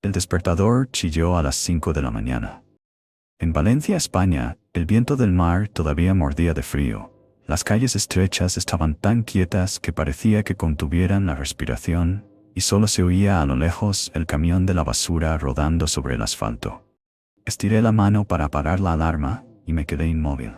El despertador chilló a las 5 de la mañana. En Valencia, España, el viento del mar todavía mordía de frío. Las calles estrechas estaban tan quietas que parecía que contuvieran la respiración, y solo se oía a lo lejos el camión de la basura rodando sobre el asfalto. Estiré la mano para apagar la alarma y me quedé inmóvil.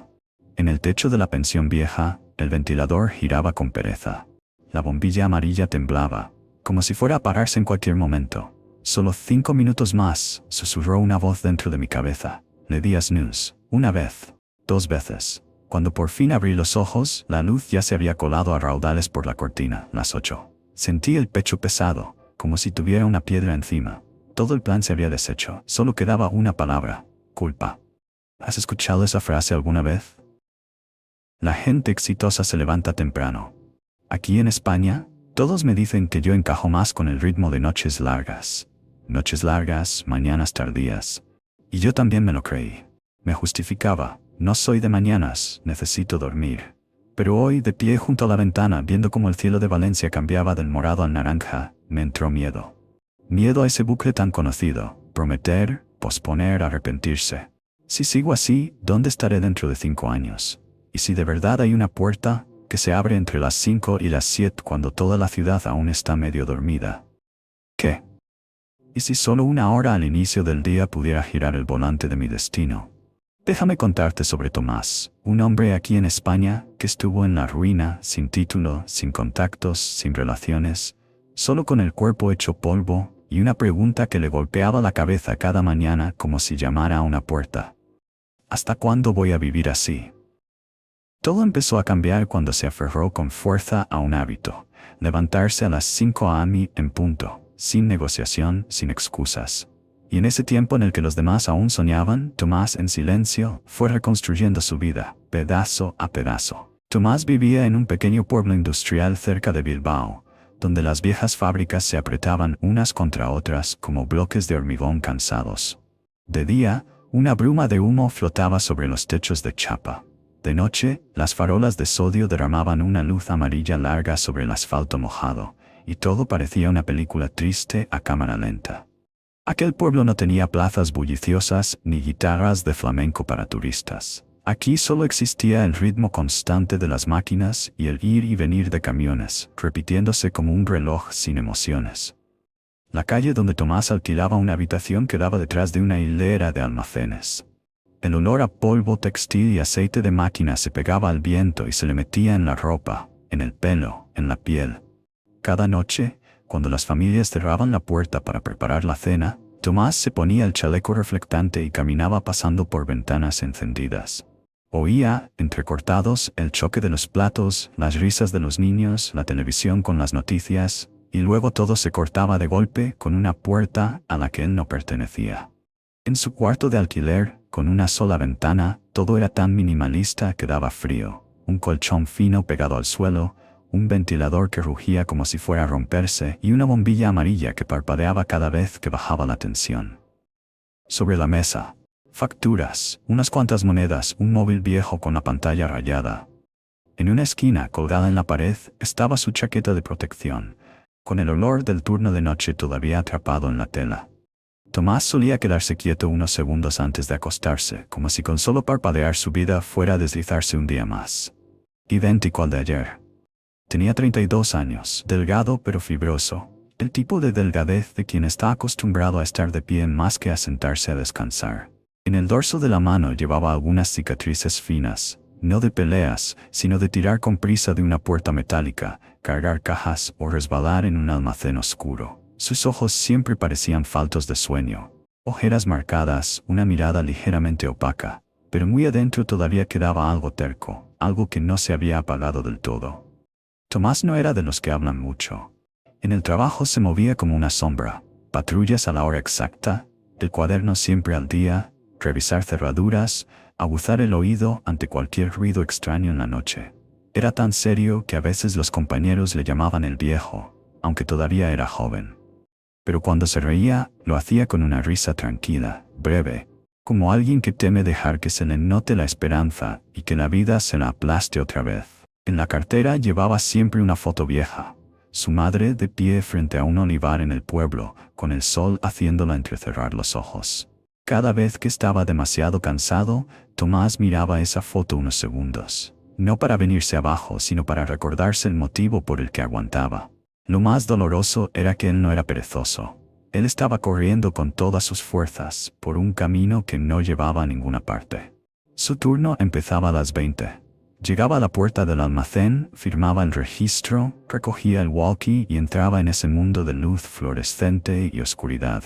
En el techo de la pensión vieja, el ventilador giraba con pereza. La bombilla amarilla temblaba, como si fuera a pararse en cualquier momento. «Solo 5 minutos más», susurró una voz dentro de mi cabeza. Le di a snooze, una vez, 2 veces. Cuando por fin abrí los ojos, la luz ya se había colado a raudales por la cortina, las 8. Sentí el pecho pesado, como si tuviera una piedra encima. Todo el plan se había deshecho, solo quedaba una palabra: culpa. ¿Has escuchado esa frase alguna vez? La gente exitosa se levanta temprano. Aquí en España, todos me dicen que yo encajo más con el ritmo de noches largas. Noches largas, mañanas tardías. Y yo también me lo creí. Me justificaba: no soy de mañanas, necesito dormir. Pero hoy, de pie junto a la ventana, viendo cómo el cielo de Valencia cambiaba del morado al naranja, me entró miedo. Miedo a ese bucle tan conocido: prometer, posponer, arrepentirse. Si sigo así, ¿dónde estaré dentro de 5 años? Y si de verdad hay una puerta que se abre entre las 5 y las 7 cuando toda la ciudad aún está medio dormida. ¿Qué? ¿Y si solo una hora al inicio del día pudiera girar el volante de mi destino? Déjame contarte sobre Tomás, un hombre aquí en España que estuvo en la ruina, sin título, sin contactos, sin relaciones, solo con el cuerpo hecho polvo y una pregunta que le golpeaba la cabeza cada mañana como si llamara a una puerta. ¿Hasta cuándo voy a vivir así? Todo empezó a cambiar cuando se aferró con fuerza a un hábito: levantarse a las 5 a.m. en punto, sin negociación, sin excusas. Y en ese tiempo en el que los demás aún soñaban, Tomás en silencio fue reconstruyendo su vida, pedazo a pedazo. Tomás vivía en un pequeño pueblo industrial cerca de Bilbao, donde las viejas fábricas se apretaban unas contra otras como bloques de hormigón cansados. De día, una bruma de humo flotaba sobre los techos de chapa. De noche, las farolas de sodio derramaban una luz amarilla larga sobre el asfalto mojado, y todo parecía una película triste a cámara lenta. Aquel pueblo no tenía plazas bulliciosas ni guitarras de flamenco para turistas. Aquí solo existía el ritmo constante de las máquinas y el ir y venir de camiones, repitiéndose como un reloj sin emociones. La calle donde Tomás alquilaba una habitación quedaba detrás de una hilera de almacenes. El olor a polvo textil y aceite de máquina se pegaba al viento y se le metía en la ropa, en el pelo, en la piel. Cada noche, cuando las familias cerraban la puerta para preparar la cena, Tomás se ponía el chaleco reflectante y caminaba pasando por ventanas encendidas. Oía, entrecortados, el choque de los platos, las risas de los niños, la televisión con las noticias, y luego todo se cortaba de golpe con una puerta a la que él no pertenecía. En su cuarto de alquiler, con una sola ventana, todo era tan minimalista que daba frío. Un colchón fino pegado al suelo, un ventilador que rugía como si fuera a romperse y una bombilla amarilla que parpadeaba cada vez que bajaba la tensión. Sobre la mesa, facturas, unas cuantas monedas, un móvil viejo con la pantalla rayada. En una esquina, colgada en la pared, estaba su chaqueta de protección, con el olor del turno de noche todavía atrapado en la tela. Tomás solía quedarse quieto unos segundos antes de acostarse, como si con solo parpadear su vida fuera a deslizarse un día más. Idéntico al de ayer. Tenía 32 años, delgado pero fibroso, el tipo de delgadez de quien está acostumbrado a estar de pie más que a sentarse a descansar. En el dorso de la mano llevaba algunas cicatrices finas, no de peleas, sino de tirar con prisa de una puerta metálica, cargar cajas o resbalar en un almacén oscuro. Sus ojos siempre parecían faltos de sueño, ojeras marcadas, una mirada ligeramente opaca, pero muy adentro todavía quedaba algo terco, algo que no se había apagado del todo. Tomás no era de los que hablan mucho. En el trabajo se movía como una sombra, patrullas a la hora exacta, el cuaderno siempre al día, revisar cerraduras, aguzar el oído ante cualquier ruido extraño en la noche. Era tan serio que a veces los compañeros le llamaban el viejo, aunque todavía era joven. Pero cuando se reía, lo hacía con una risa tranquila, breve, como alguien que teme dejar que se le note la esperanza y que la vida se la aplaste otra vez. En la cartera llevaba siempre una foto vieja, su madre de pie frente a un olivar en el pueblo, con el sol haciéndola entrecerrar los ojos. Cada vez que estaba demasiado cansado, Tomás miraba esa foto unos segundos, no para venirse abajo, sino para recordarse el motivo por el que aguantaba. Lo más doloroso era que él no era perezoso. Él estaba corriendo con todas sus fuerzas, por un camino que no llevaba a ninguna parte. Su turno empezaba a las 20. Llegaba a la puerta del almacén, firmaba el registro, recogía el walkie y entraba en ese mundo de luz fluorescente y oscuridad.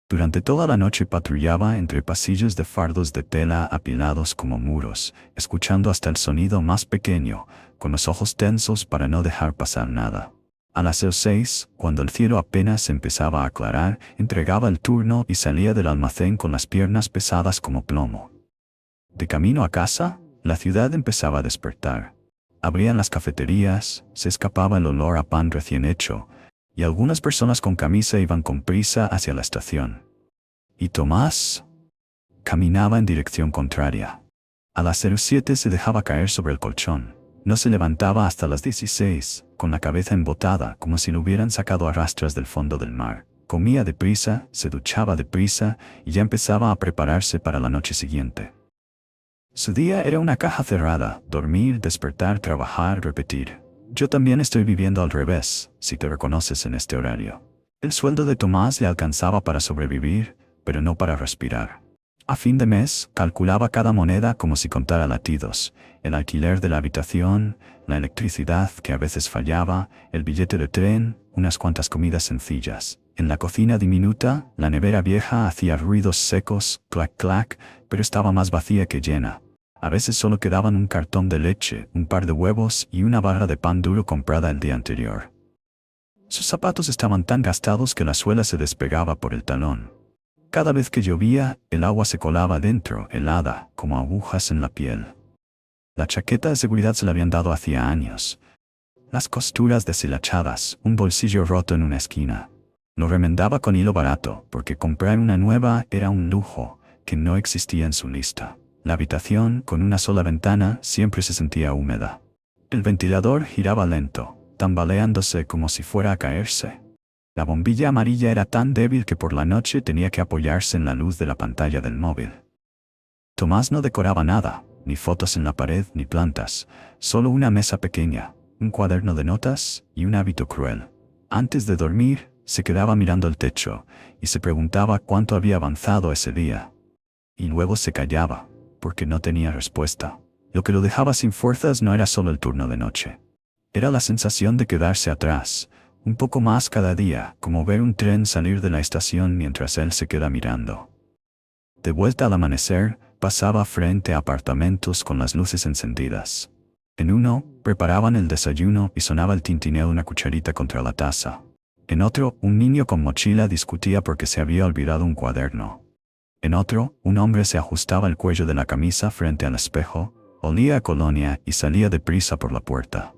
Durante toda la noche patrullaba entre pasillos de fardos de tela apilados como muros, escuchando hasta el sonido más pequeño, con los ojos tensos para no dejar pasar nada. A las 6, cuando el cielo apenas empezaba a aclarar, entregaba el turno y salía del almacén con las piernas pesadas como plomo. De camino a casa, la ciudad empezaba a despertar. Abrían las cafeterías, se escapaba el olor a pan recién hecho, y algunas personas con camisa iban con prisa hacia la estación. Y Tomás caminaba en dirección contraria. A las 07 se dejaba caer sobre el colchón. No se levantaba hasta las 16, con la cabeza embotada, como si lo hubieran sacado a rastras del fondo del mar. Comía deprisa, se duchaba deprisa, y ya empezaba a prepararse para la noche siguiente. Su día era una caja cerrada: dormir, despertar, trabajar, repetir. Yo también estoy viviendo al revés, si te reconoces en este horario. El sueldo de Tomás le alcanzaba para sobrevivir, pero no para respirar. A fin de mes, calculaba cada moneda como si contara latidos: el alquiler de la habitación, la electricidad que a veces fallaba, el billete de tren, unas cuantas comidas sencillas. En la cocina diminuta, la nevera vieja hacía ruidos secos, clac clac, pero estaba más vacía que llena. A veces solo quedaban un cartón de leche, un par de huevos y una barra de pan duro comprada el día anterior. Sus zapatos estaban tan gastados que la suela se despegaba por el talón. Cada vez que llovía, el agua se colaba dentro, helada, como agujas en la piel. La chaqueta de seguridad se la habían dado hacía años. Las costuras deshilachadas, un bolsillo roto en una esquina. Lo remendaba con hilo barato, porque comprar una nueva era un lujo que no existía en su lista. La habitación, con una sola ventana, siempre se sentía húmeda. El ventilador giraba lento, tambaleándose como si fuera a caerse. La bombilla amarilla era tan débil que por la noche tenía que apoyarse en la luz de la pantalla del móvil. Tomás no decoraba nada, ni fotos en la pared ni plantas, solo una mesa pequeña, un cuaderno de notas y un hábito cruel. Antes de dormir, se quedaba mirando el techo y se preguntaba cuánto había avanzado ese día. Y luego se callaba, porque no tenía respuesta. Lo que lo dejaba sin fuerzas no era solo el turno de noche. Era la sensación de quedarse atrás, un poco más cada día, como ver un tren salir de la estación mientras él se queda mirando. De vuelta al amanecer, pasaba frente a apartamentos con las luces encendidas. En uno, preparaban el desayuno y sonaba el tintineo de una cucharita contra la taza. En otro, un niño con mochila discutía porque se había olvidado un cuaderno. En otro, un hombre se ajustaba el cuello de la camisa frente al espejo, olía a colonia y salía deprisa por la puerta.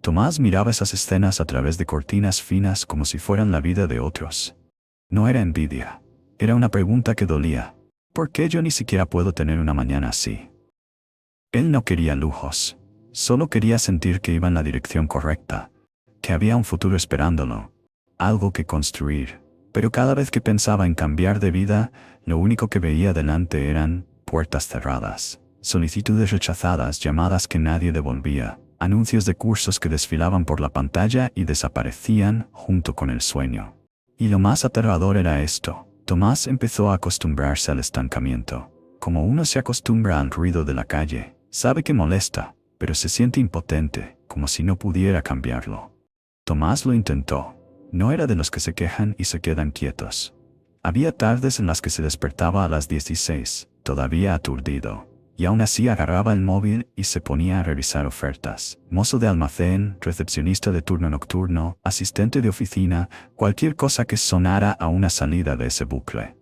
Tomás miraba esas escenas a través de cortinas finas como si fueran la vida de otros. No era envidia. Era una pregunta que dolía. ¿Por qué yo ni siquiera puedo tener una mañana así? Él no quería lujos. Solo quería sentir que iba en la dirección correcta, que había un futuro esperándolo, algo que construir. Pero cada vez que pensaba en cambiar de vida, lo único que veía delante eran puertas cerradas, solicitudes rechazadas, llamadas que nadie devolvía, anuncios de cursos que desfilaban por la pantalla y desaparecían junto con el sueño. Y lo más aterrador era esto: Tomás empezó a acostumbrarse al estancamiento. Como uno se acostumbra al ruido de la calle, sabe que molesta, pero se siente impotente, como si no pudiera cambiarlo. Tomás lo intentó. No era de los que se quejan y se quedan quietos. Había tardes en las que se despertaba a las 16, todavía aturdido, y aún así agarraba el móvil y se ponía a revisar ofertas. Mozo de almacén, recepcionista de turno nocturno, asistente de oficina, cualquier cosa que sonara a una salida de ese bucle.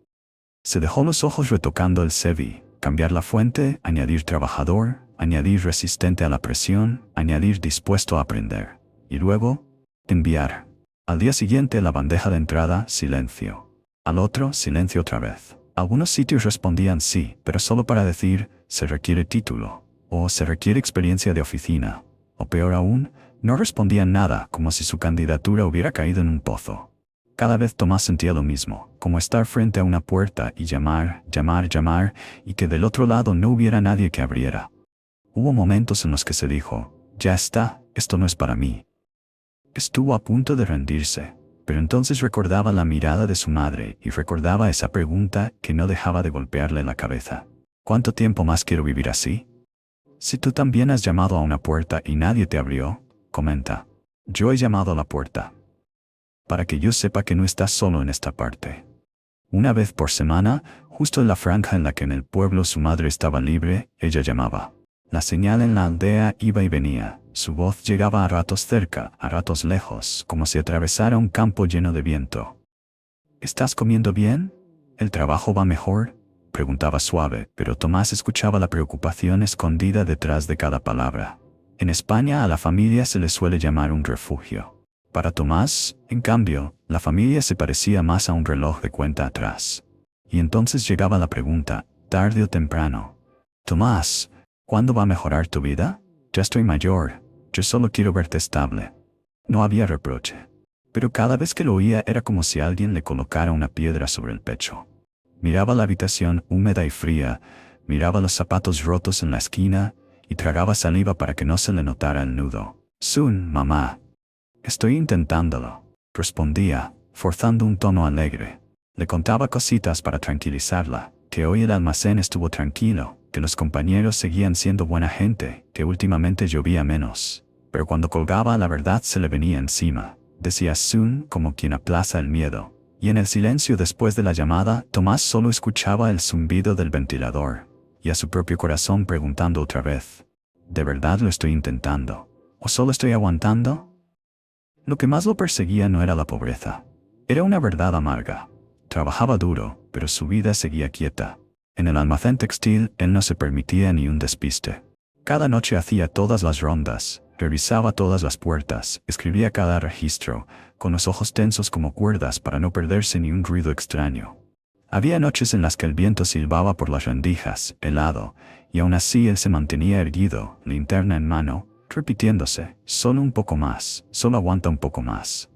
Se dejó los ojos retocando el CV, cambiar la fuente, añadir trabajador, añadir resistente a la presión, añadir dispuesto a aprender. Y luego, enviar. Al día siguiente la bandeja de entrada, silencio. Al otro, silencio otra vez. Algunos sitios respondían sí, pero solo para decir, se requiere título, o se requiere experiencia de oficina, o peor aún, No respondían nada, como si su candidatura hubiera caído en un pozo. Cada vez Tomás sentía lo mismo, como estar frente a una puerta y llamar, llamar, llamar, y que del otro lado no hubiera nadie que abriera. Hubo momentos en los que se dijo, ya está, esto no es para mí. Estuvo a punto de rendirse, pero entonces recordaba la mirada de su madre y recordaba esa pregunta que no dejaba de golpearle la cabeza. ¿Cuánto tiempo más quiero vivir así? Si tú también has llamado a una puerta y nadie te abrió, comenta. Yo he llamado a la puerta. Para que yo sepa que no estás solo en esta parte. Una vez por semana, justo en la franja en la que en el pueblo su madre estaba libre, ella llamaba. La señal en la aldea iba y venía. Su voz llegaba a ratos cerca, a ratos lejos, como si atravesara un campo lleno de viento. ¿Estás comiendo bien? ¿El trabajo va mejor? Preguntaba suave, pero Tomás escuchaba la preocupación escondida detrás de cada palabra. En España a la familia se le suele llamar un refugio. Para Tomás, en cambio, la familia se parecía más a un reloj de cuenta atrás. Y entonces llegaba la pregunta, tarde o temprano. Tomás, ¿cuándo va a mejorar tu vida? Ya estoy mayor, yo solo quiero verte estable. No había reproche. Pero cada vez que lo oía era como si alguien le colocara una piedra sobre el pecho. Miraba la habitación húmeda y fría, miraba los zapatos rotos en la esquina, y tragaba saliva para que no se le notara el nudo. Sun, mamá. Estoy intentándolo, respondía, forzando un tono alegre. Le contaba cositas para tranquilizarla, que hoy el almacén estuvo tranquilo, que los compañeros seguían siendo buena gente, que últimamente llovía menos. Pero cuando colgaba la verdad se le venía encima, decía Sun como quien aplaza el miedo. Y en el silencio después de la llamada, Tomás solo escuchaba el zumbido del ventilador, y a su propio corazón preguntando otra vez, ¿de verdad lo estoy intentando? ¿O solo estoy aguantando? Lo que más lo perseguía no era la pobreza. Era una verdad amarga. Trabajaba duro, pero su vida seguía quieta. En el almacén textil, él no se permitía ni un despiste. Cada noche hacía todas las rondas, revisaba todas las puertas, escribía cada registro, con los ojos tensos como cuerdas para no perderse ni un ruido extraño. Había noches en las que el viento silbaba por las rendijas, helado, y aún así él se mantenía erguido, linterna en mano, repitiéndose, solo un poco más, solo aguanta un poco más.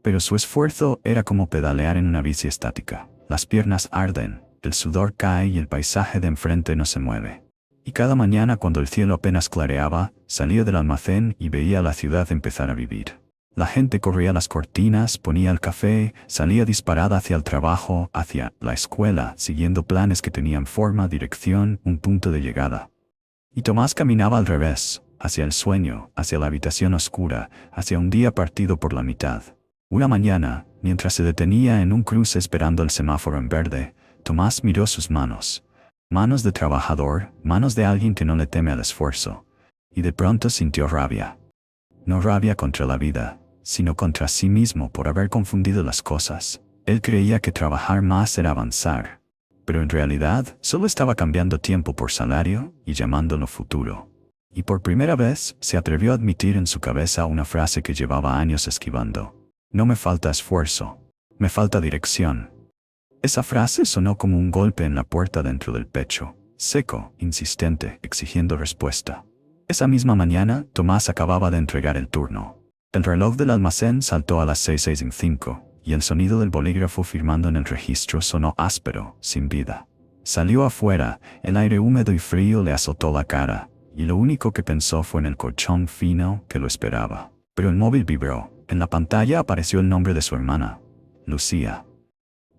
Pero su esfuerzo era como pedalear en una bici estática. Las piernas arden, el sudor cae y el paisaje de enfrente no se mueve. Y cada mañana cuando el cielo apenas clareaba, salía del almacén y veía la ciudad empezar a vivir. La gente corría las cortinas, ponía el café, salía disparada hacia el trabajo, hacia la escuela, siguiendo planes que tenían forma, dirección, un punto de llegada. Y Tomás caminaba al revés, hacia el sueño, hacia la habitación oscura, hacia un día partido por la mitad. Una mañana, mientras se detenía en un cruce esperando el semáforo en verde, Tomás miró sus manos. Manos de trabajador, manos de alguien que no le teme al esfuerzo. Y de pronto sintió rabia. No rabia contra la vida, sino contra sí mismo por haber confundido las cosas. Él creía que trabajar más era avanzar. Pero en realidad, solo estaba cambiando tiempo por salario y llamándolo futuro. Y por primera vez, se atrevió a admitir en su cabeza una frase que llevaba años esquivando. No me falta esfuerzo, me falta dirección. Esa frase sonó como un golpe en la puerta dentro del pecho, seco, insistente, exigiendo respuesta. Esa misma mañana, Tomás acababa de entregar el turno. El reloj del almacén saltó a las 6:05, y el sonido del bolígrafo firmando en el registro sonó áspero, sin vida. Salió afuera, el aire húmedo y frío le azotó la cara, y lo único que pensó fue en el colchón fino que lo esperaba. Pero el móvil vibró. En la pantalla apareció el nombre de su hermana, Lucía.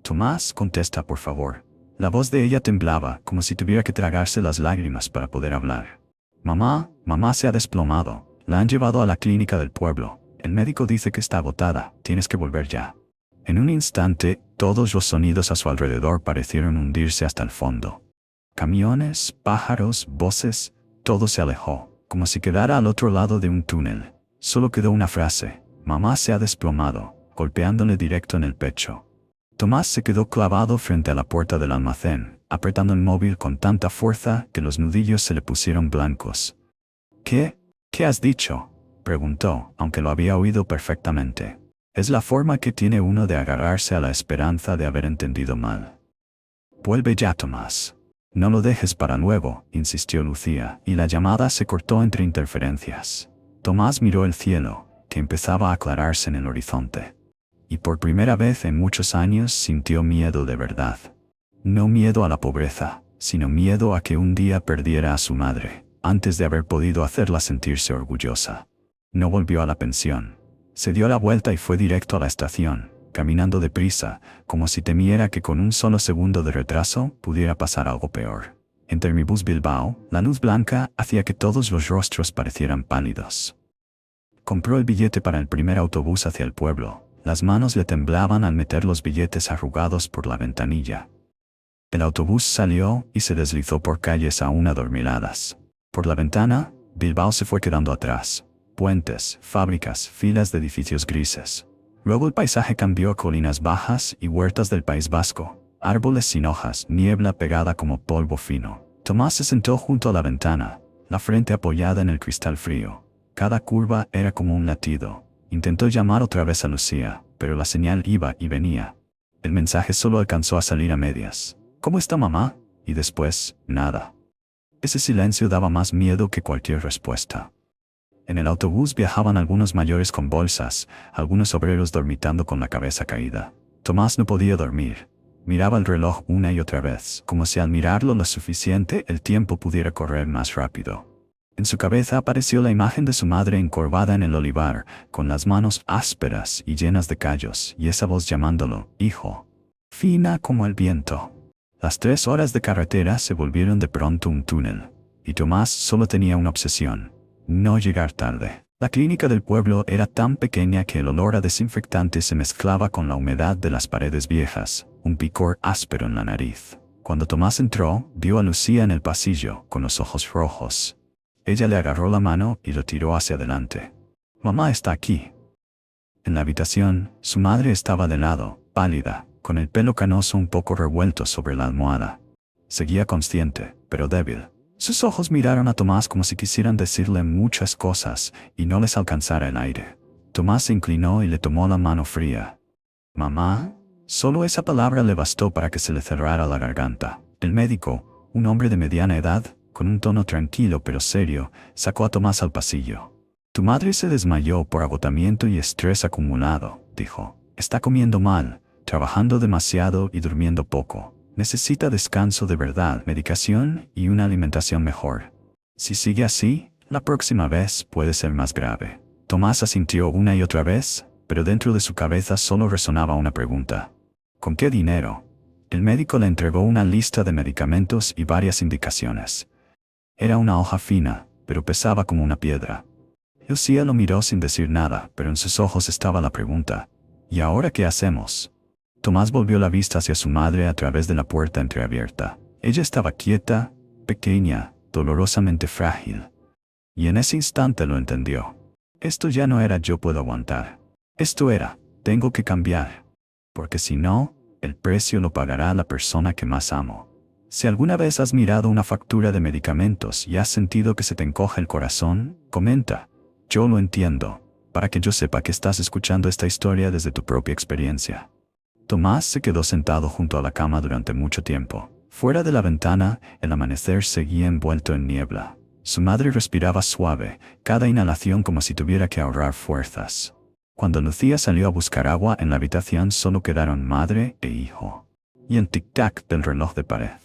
Tomás, contesta por favor. La voz de ella temblaba, como si tuviera que tragarse las lágrimas para poder hablar. Mamá se ha desplomado. La han llevado a la clínica del pueblo. El médico dice que está agotada. Tienes que volver ya. En un instante, todos los sonidos a su alrededor parecieron hundirse hasta el fondo. Camiones, pájaros, voces, todo se alejó, como si quedara al otro lado de un túnel. Solo quedó una frase. Mamá se ha desplomado, golpeándole directo en el pecho. Tomás se quedó clavado frente a la puerta del almacén, apretando el móvil con tanta fuerza que los nudillos se le pusieron blancos. ¿Qué has dicho?, preguntó, aunque lo había oído perfectamente. Es la forma que tiene uno de agarrarse a la esperanza de haber entendido mal. Vuelve ya, Tomás. No lo dejes para luego, insistió Lucía, y la llamada se cortó entre interferencias. Tomás miró el cielo, que empezaba a aclararse en el horizonte. Y por primera vez en muchos años sintió miedo de verdad. No miedo a la pobreza, sino miedo a que un día perdiera a su madre, antes de haber podido hacerla sentirse orgullosa. No volvió a la pensión. Se dio la vuelta y fue directo a la estación, caminando deprisa, como si temiera que con un solo segundo de retraso pudiera pasar algo peor. En Termibus Bilbao, la luz blanca hacía que todos los rostros parecieran pálidos. Compró el billete para el primer autobús hacia el pueblo. Las manos le temblaban al meter los billetes arrugados por la ventanilla. El autobús salió y se deslizó por calles aún adormiladas. Por la ventana, Bilbao se fue quedando atrás. Puentes, fábricas, filas de edificios grises. Luego el paisaje cambió a colinas bajas y huertas del País Vasco. Árboles sin hojas, niebla pegada como polvo fino. Tomás se sentó junto a la ventana, la frente apoyada en el cristal frío. Cada curva era como un latido. Intentó llamar otra vez a Lucía, pero la señal iba y venía. El mensaje solo alcanzó a salir a medias. ¿Cómo está mamá? Y después, nada. Ese silencio daba más miedo que cualquier respuesta. En el autobús viajaban algunos mayores con bolsas, algunos obreros dormitando con la cabeza caída. Tomás no podía dormir. Miraba el reloj una y otra vez, como si al mirarlo lo suficiente el tiempo pudiera correr más rápido. En su cabeza apareció la imagen de su madre encorvada en el olivar, con las manos ásperas y llenas de callos, y esa voz llamándolo, hijo. Fina como el viento. Las 3 horas de carretera se volvieron de pronto un túnel, y Tomás solo tenía una obsesión: no llegar tarde. La clínica del pueblo era tan pequeña que el olor a desinfectante se mezclaba con la humedad de las paredes viejas, un picor áspero en la nariz. Cuando Tomás entró, vio a Lucía en el pasillo, con los ojos rojos. Ella le agarró la mano y lo tiró hacia adelante. Mamá está aquí. En la habitación, su madre estaba de lado, pálida, con el pelo canoso un poco revuelto sobre la almohada. Seguía consciente, pero débil. Sus ojos miraron a Tomás como si quisieran decirle muchas cosas, y no les alcanzara el aire. Tomás se inclinó y le tomó la mano fría. «Mamá». Solo esa palabra le bastó para que se le cerrara la garganta. El médico, un hombre de mediana edad, con un tono tranquilo pero serio, sacó a Tomás al pasillo. «Tu madre se desmayó por agotamiento y estrés acumulado», dijo. «Está comiendo mal, trabajando demasiado y durmiendo poco. Necesita descanso de verdad, medicación y una alimentación mejor. Si sigue así, la próxima vez puede ser más grave». Tomás asintió una y otra vez, pero dentro de su cabeza solo resonaba una pregunta. ¿Con qué dinero? El médico le entregó una lista de medicamentos y varias indicaciones. Era una hoja fina, pero pesaba como una piedra. Lucía lo miró sin decir nada, pero en sus ojos estaba la pregunta: ¿y ahora qué hacemos? Tomás volvió la vista hacia su madre a través de la puerta entreabierta. Ella estaba quieta, pequeña, dolorosamente frágil. Y en ese instante lo entendió. Esto ya no era yo puedo aguantar. Esto era, tengo que cambiar. Porque si no, el precio lo pagará la persona que más amo. Si alguna vez has mirado una factura de medicamentos y has sentido que se te encoge el corazón, comenta. Yo lo entiendo, para que yo sepa que estás escuchando esta historia desde tu propia experiencia. Tomás se quedó sentado junto a la cama durante mucho tiempo. Fuera de la ventana, el amanecer seguía envuelto en niebla. Su madre respiraba suave, cada inhalación como si tuviera que ahorrar fuerzas. Cuando Lucía salió a buscar agua en la habitación solo quedaron madre e hijo. Y el tic-tac del reloj de pared.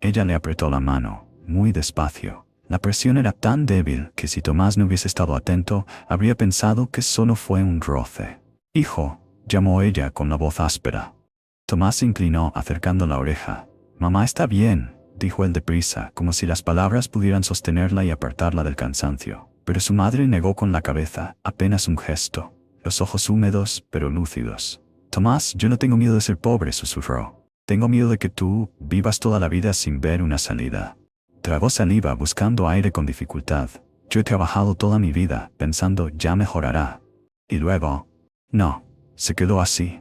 Ella le apretó la mano, muy despacio. La presión era tan débil que si Tomás no hubiese estado atento, habría pensado que solo fue un roce. «Hijo», llamó ella con la voz áspera. Tomás se inclinó acercando la oreja. «Mamá está bien», dijo él deprisa, como si las palabras pudieran sostenerla y apartarla del cansancio. Pero su madre negó con la cabeza, apenas un gesto. Los ojos húmedos, pero lúcidos. «Tomás, yo no tengo miedo de ser pobre», susurró. «Tengo miedo de que tú vivas toda la vida sin ver una salida». Tragó saliva buscando aire con dificultad. «Yo he trabajado toda mi vida, pensando ya mejorará». Y luego, no. Se quedó así.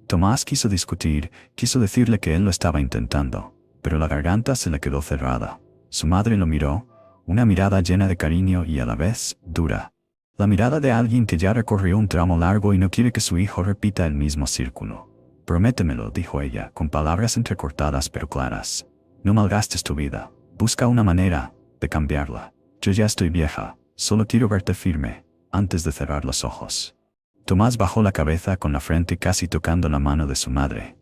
Tomás quiso discutir, quiso decirle que él lo estaba intentando, pero la garganta se le quedó cerrada. Su madre lo miró, una mirada llena de cariño y a la vez dura. La mirada de alguien que ya recorrió un tramo largo y no quiere que su hijo repita el mismo círculo. «Prométemelo», dijo ella, con palabras entrecortadas pero claras. «No malgastes tu vida. Busca una manera de cambiarla. Yo ya estoy vieja. Solo quiero verte firme, antes de cerrar los ojos. Tomás bajó la cabeza con la frente casi tocando la mano de su madre.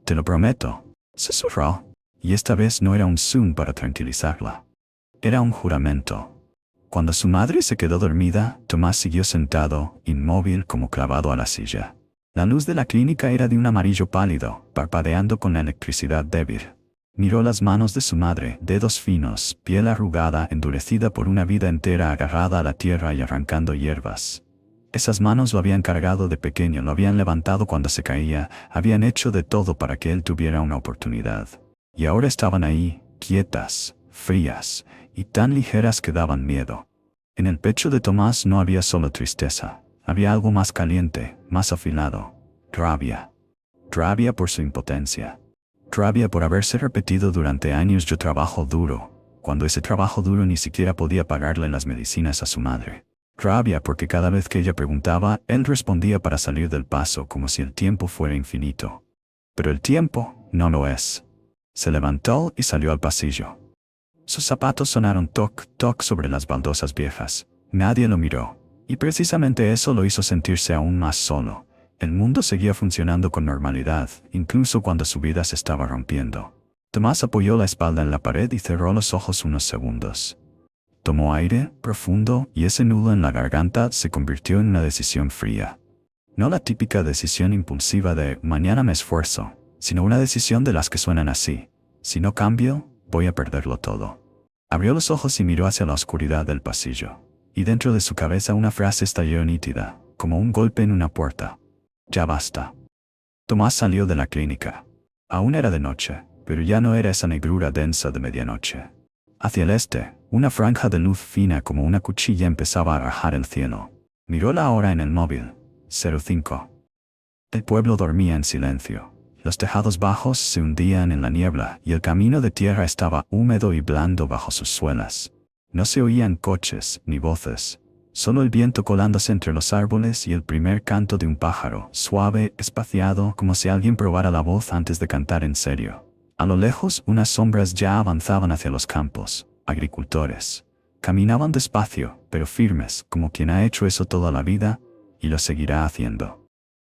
Te lo prometo, susurró, y esta vez no era un zoom para tranquilizarla. Era un juramento. Cuando su madre se quedó dormida, Tomás siguió sentado, inmóvil como clavado a la silla. La luz de la clínica era de un amarillo pálido, parpadeando con la electricidad débil. Miró las manos de su madre, dedos finos, piel arrugada, endurecida por una vida entera agarrada a la tierra y arrancando hierbas. Esas manos lo habían cargado de pequeño, lo habían levantado cuando se caía, habían hecho de todo para que él tuviera una oportunidad. Y ahora estaban ahí, quietas, frías, y tan ligeras que daban miedo. En el pecho de Tomás no había solo tristeza, había algo más caliente, más afilado. Rabia. Rabia por su impotencia. Rabia por haberse repetido durante años yo trabajo duro, cuando ese trabajo duro ni siquiera podía pagarle las medicinas a su madre. Rabia porque cada vez que ella preguntaba, él respondía para salir del paso como si el tiempo fuera infinito. Pero el tiempo no lo es. Se levantó y salió al pasillo. Sus zapatos sonaron toc, toc sobre las baldosas viejas. Nadie lo miró. Y precisamente eso lo hizo sentirse aún más solo. El mundo seguía funcionando con normalidad, incluso cuando su vida se estaba rompiendo. Tomás apoyó la espalda en la pared y cerró los ojos unos segundos. Tomó aire, profundo, y ese nudo en la garganta se convirtió en una decisión fría. No la típica decisión impulsiva de mañana me esfuerzo, sino una decisión de las que suenan así. Si no cambio, voy a perderlo todo. Abrió los ojos y miró hacia la oscuridad del pasillo. Y dentro de su cabeza una frase estalló nítida, como un golpe en una puerta. Ya basta. Tomás salió de la clínica. Aún era de noche, pero ya no era esa negrura densa de medianoche. Hacia el este, una franja de luz fina como una cuchilla empezaba a rajar el cielo. Miró la hora en el móvil. 05. El pueblo dormía en silencio. Los tejados bajos se hundían en la niebla y el camino de tierra estaba húmedo y blando bajo sus suelas. No se oían coches ni voces. Solo el viento colándose entre los árboles y el primer canto de un pájaro, suave, espaciado, como si alguien probara la voz antes de cantar en serio. A lo lejos, unas sombras ya avanzaban hacia los campos. Agricultores. Caminaban despacio, pero firmes, como quien ha hecho eso toda la vida, y lo seguirá haciendo.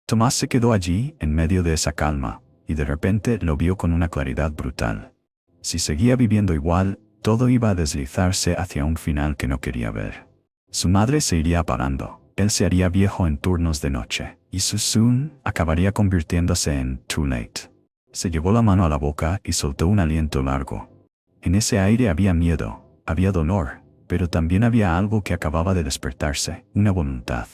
Tomás se quedó allí, en medio de esa calma, y de repente lo vio con una claridad brutal. Si seguía viviendo igual, todo iba a deslizarse hacia un final que no quería ver. Su madre se iría apagando, él se haría viejo en turnos de noche, y su soon acabaría convirtiéndose en too late. Se llevó la mano a la boca y soltó un aliento largo. En ese aire había miedo, había dolor, pero también había algo que acababa de despertarse, una voluntad.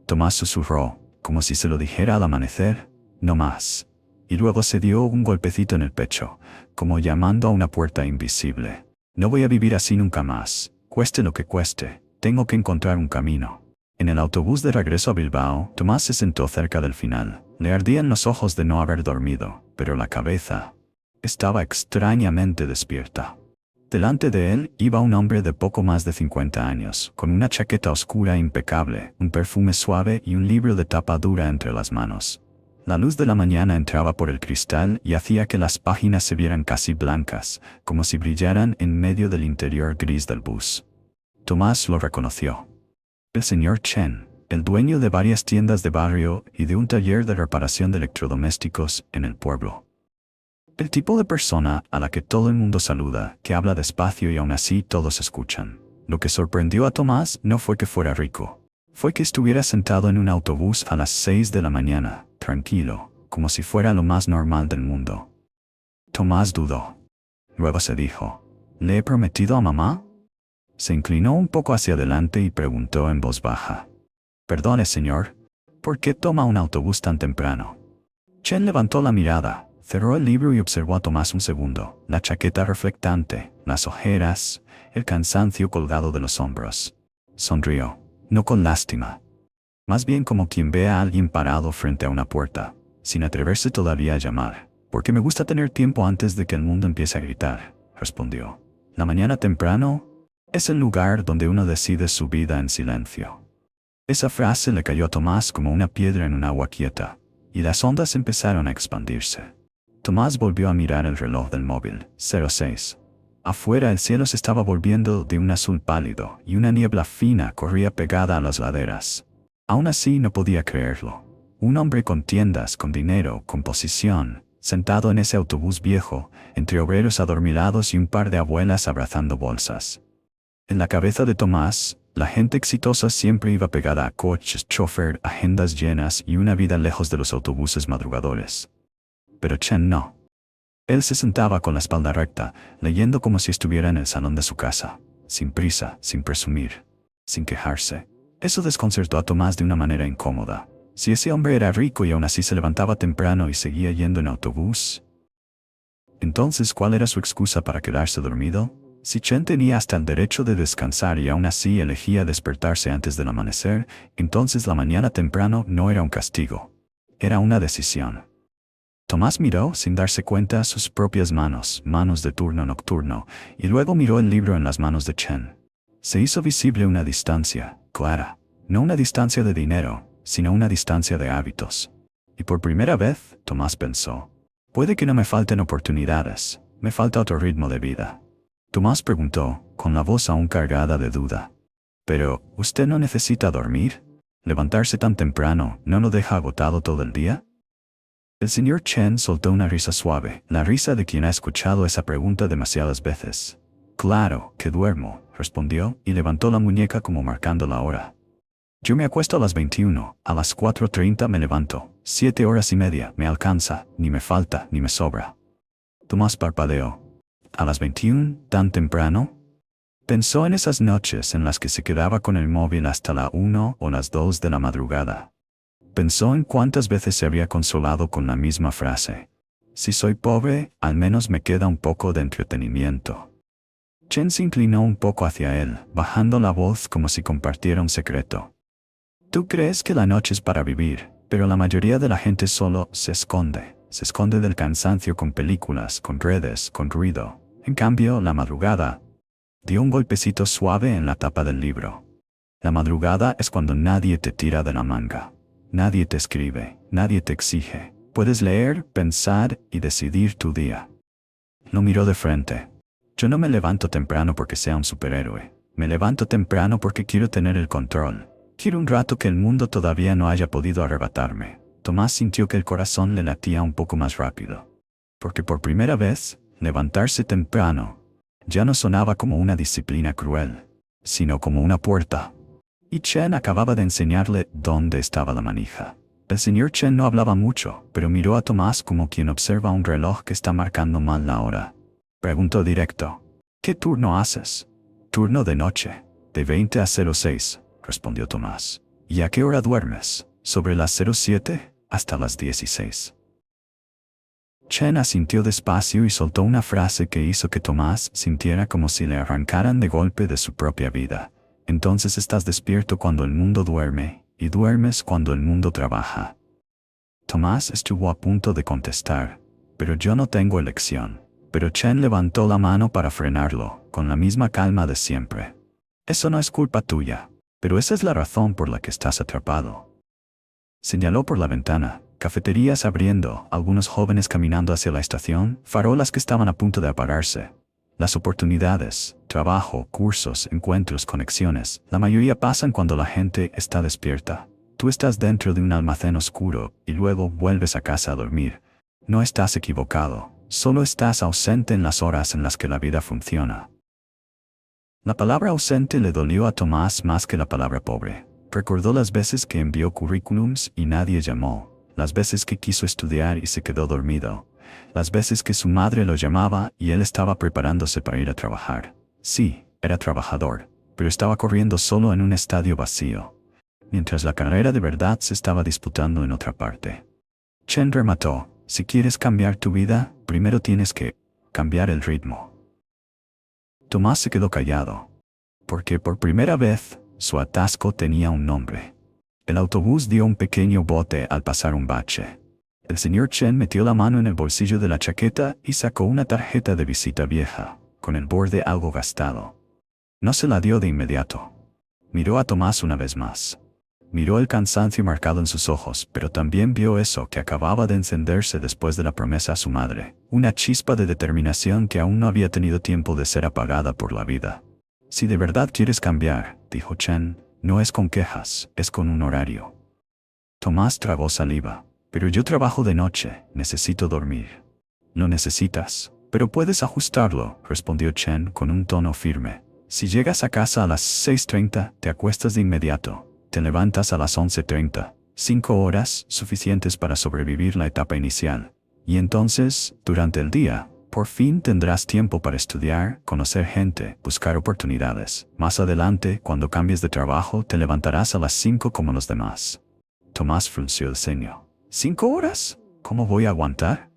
Tomás susurró, como si se lo dijera al amanecer, no más. Y luego se dio un golpecito en el pecho, como llamando a una puerta invisible. No voy a vivir así nunca más, cueste lo que cueste. Tengo que encontrar un camino. En el autobús de regreso a Bilbao, Tomás se sentó cerca del final. Le ardían los ojos de no haber dormido, pero la cabeza estaba extrañamente despierta. Delante de él iba un hombre de poco más de 50 años, con una chaqueta oscura e impecable, un perfume suave y un libro de tapa dura entre las manos. La luz de la mañana entraba por el cristal y hacía que las páginas se vieran casi blancas, como si brillaran en medio del interior gris del bus. Tomás lo reconoció. El señor Chen, el dueño de varias tiendas de barrio y de un taller de reparación de electrodomésticos en el pueblo. El tipo de persona a la que todo el mundo saluda, que habla despacio y aún así todos escuchan. Lo que sorprendió a Tomás no fue que fuera rico. Fue que estuviera sentado en un autobús a las 6 de la mañana, tranquilo, como si fuera lo más normal del mundo. Tomás dudó. Luego se dijo, ¿le he prometido a mamá? Se inclinó un poco hacia adelante y preguntó en voz baja. Perdone, señor, ¿por qué toma un autobús tan temprano? Chen levantó la mirada, cerró el libro y observó a Tomás un segundo, la chaqueta reflectante, las ojeras, el cansancio colgado de los hombros. Sonrió, no con lástima. Más bien como quien ve a alguien parado frente a una puerta, sin atreverse todavía a llamar. Porque me gusta tener tiempo antes de que el mundo empiece a gritar, respondió. La mañana temprano es el lugar donde uno decide su vida en silencio. Esa frase le cayó a Tomás como una piedra en un agua quieta, y las ondas empezaron a expandirse. Tomás volvió a mirar el reloj del móvil, 06. Afuera el cielo se estaba volviendo de un azul pálido y una niebla fina corría pegada a las laderas. Aún así no podía creerlo. Un hombre con tiendas, con dinero, con posición, sentado en ese autobús viejo, entre obreros adormilados y un par de abuelas abrazando bolsas. En la cabeza de Tomás, la gente exitosa siempre iba pegada a coches, chofer, agendas llenas y una vida lejos de los autobuses madrugadores. Pero Chen no. Él se sentaba con la espalda recta, leyendo como si estuviera en el salón de su casa, sin prisa, sin presumir, sin quejarse. Eso desconcertó a Tomás de una manera incómoda. Si ese hombre era rico y aún así se levantaba temprano y seguía yendo en autobús, entonces, ¿cuál era su excusa para quedarse dormido? Si Chen tenía hasta el derecho de descansar y aún así elegía despertarse antes del amanecer, entonces la mañana temprano no era un castigo. Era una decisión. Tomás miró, sin darse cuenta, sus propias manos, manos de turno nocturno, y luego miró el libro en las manos de Chen. Se hizo visible una distancia, clara. No una distancia de dinero, sino una distancia de hábitos. Y por primera vez, Tomás pensó, puede que no me falten oportunidades, me falta otro ritmo de vida. Tomás preguntó, con la voz aún cargada de duda. ¿Pero, usted no necesita dormir? ¿Levantarse tan temprano no lo deja agotado todo el día? El señor Chen soltó una risa suave, la risa de quien ha escuchado esa pregunta demasiadas veces. Claro, que duermo, respondió, y levantó la muñeca como marcando la hora. Yo me acuesto a las 21, a las 4:30 me levanto, 7 horas y media, me alcanza, ni me falta, ni me sobra. Tomás parpadeó. ¿A las 21, tan temprano? Pensó en esas noches en las que se quedaba con el móvil hasta la 1 o las 2 de la madrugada. Pensó en cuántas veces se había consolado con la misma frase. Si soy pobre, al menos me queda un poco de entretenimiento. Chen se inclinó un poco hacia él, bajando la voz como si compartiera un secreto. Tú crees que la noche es para vivir, pero la mayoría de la gente solo se esconde. Se esconde del cansancio con películas, con redes, con ruido. En cambio, la madrugada dio un golpecito suave en la tapa del libro. La madrugada es cuando nadie te tira de la manga. Nadie te escribe, nadie te exige. Puedes leer, pensar y decidir tu día. Lo miró de frente. Yo no me levanto temprano porque sea un superhéroe. Me levanto temprano porque quiero tener el control. Quiero un rato que el mundo todavía no haya podido arrebatarme. Tomás sintió que el corazón le latía un poco más rápido. Porque por primera vez, levantarse temprano ya no sonaba como una disciplina cruel, sino como una puerta. Y Chen acababa de enseñarle dónde estaba la manija. El señor Chen no hablaba mucho, pero miró a Tomás como quien observa un reloj que está marcando mal la hora. Preguntó directo. ¿Qué turno haces? Turno de noche, de 20 a 06, respondió Tomás. ¿Y a qué hora duermes? ¿Sobre las 07? Hasta las 16. Chen asintió despacio y soltó una frase que hizo que Tomás sintiera como si le arrancaran de golpe de su propia vida. Entonces estás despierto cuando el mundo duerme, y duermes cuando el mundo trabaja. Tomás estuvo a punto de contestar, pero yo no tengo elección. Pero Chen levantó la mano para frenarlo, con la misma calma de siempre. Eso no es culpa tuya, pero esa es la razón por la que estás atrapado. Señaló por la ventana, cafeterías abriendo, algunos jóvenes caminando hacia la estación, farolas que estaban a punto de apagarse. Las oportunidades, trabajo, cursos, encuentros, conexiones, la mayoría pasan cuando la gente está despierta. Tú estás dentro de un almacén oscuro y luego vuelves a casa a dormir. No estás equivocado, solo estás ausente en las horas en las que la vida funciona. La palabra ausente le dolió a Tomás más que la palabra pobre. Recordó las veces que envió currículums y nadie llamó, las veces que quiso estudiar y se quedó dormido. Las veces que su madre lo llamaba y él estaba preparándose para ir a trabajar. Sí, era trabajador, pero estaba corriendo solo en un estadio vacío, mientras la carrera de verdad se estaba disputando en otra parte. Chen remató, si quieres cambiar tu vida, primero tienes que cambiar el ritmo. Tomás se quedó callado, porque por primera vez, su atasco tenía un nombre. El autobús dio un pequeño bote al pasar un bache. El señor Chen metió la mano en el bolsillo de la chaqueta y sacó una tarjeta de visita vieja, con el borde algo gastado. No se la dio de inmediato. Miró a Tomás una vez más. Miró el cansancio marcado en sus ojos, pero también vio eso que acababa de encenderse después de la promesa a su madre, una chispa de determinación que aún no había tenido tiempo de ser apagada por la vida. Si de verdad quieres cambiar, dijo Chen, no es con quejas, es con un horario. Tomás tragó saliva. Pero yo trabajo de noche, necesito dormir. Lo necesitas, pero puedes ajustarlo, respondió Chen con un tono firme. Si llegas a casa a las 6:30, te acuestas de inmediato. Te levantas a las 11:30, 5 horas suficientes para sobrevivir la etapa inicial. Y entonces, durante el día, por fin tendrás tiempo para estudiar, conocer gente, buscar oportunidades. Más adelante, cuando cambies de trabajo, te levantarás a las 5 como los demás. Tomás frunció el ceño. ¿5 horas? ¿Cómo voy a aguantar?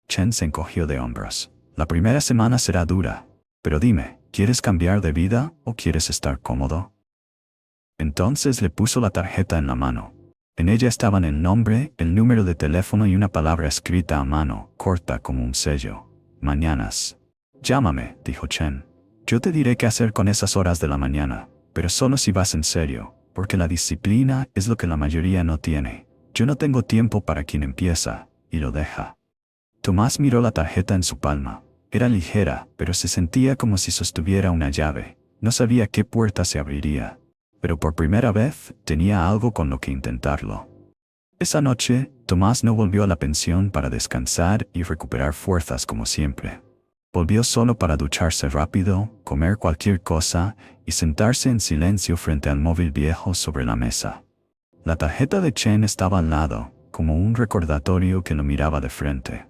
Chen se encogió de hombros. La primera semana será dura. Pero dime, ¿quieres cambiar de vida o quieres estar cómodo? Entonces le puso la tarjeta en la mano. En ella estaban el nombre, el número de teléfono y una palabra escrita a mano, corta como un sello. Mañanas. Llámame, dijo Chen. Yo te diré qué hacer con esas horas de la mañana, pero solo si vas en serio, porque la disciplina es lo que la mayoría no tiene. Yo no tengo tiempo para quien empieza y lo deja. Tomás miró la tarjeta en su palma. Era ligera, pero se sentía como si sostuviera una llave. No sabía qué puerta se abriría. Pero por primera vez tenía algo con lo que intentarlo. Esa noche, Tomás no volvió a la pensión para descansar y recuperar fuerzas como siempre. Volvió solo para ducharse rápido, comer cualquier cosa y sentarse en silencio frente al móvil viejo sobre la mesa. La tarjeta de Chen estaba al lado, como un recordatorio que lo miraba de frente.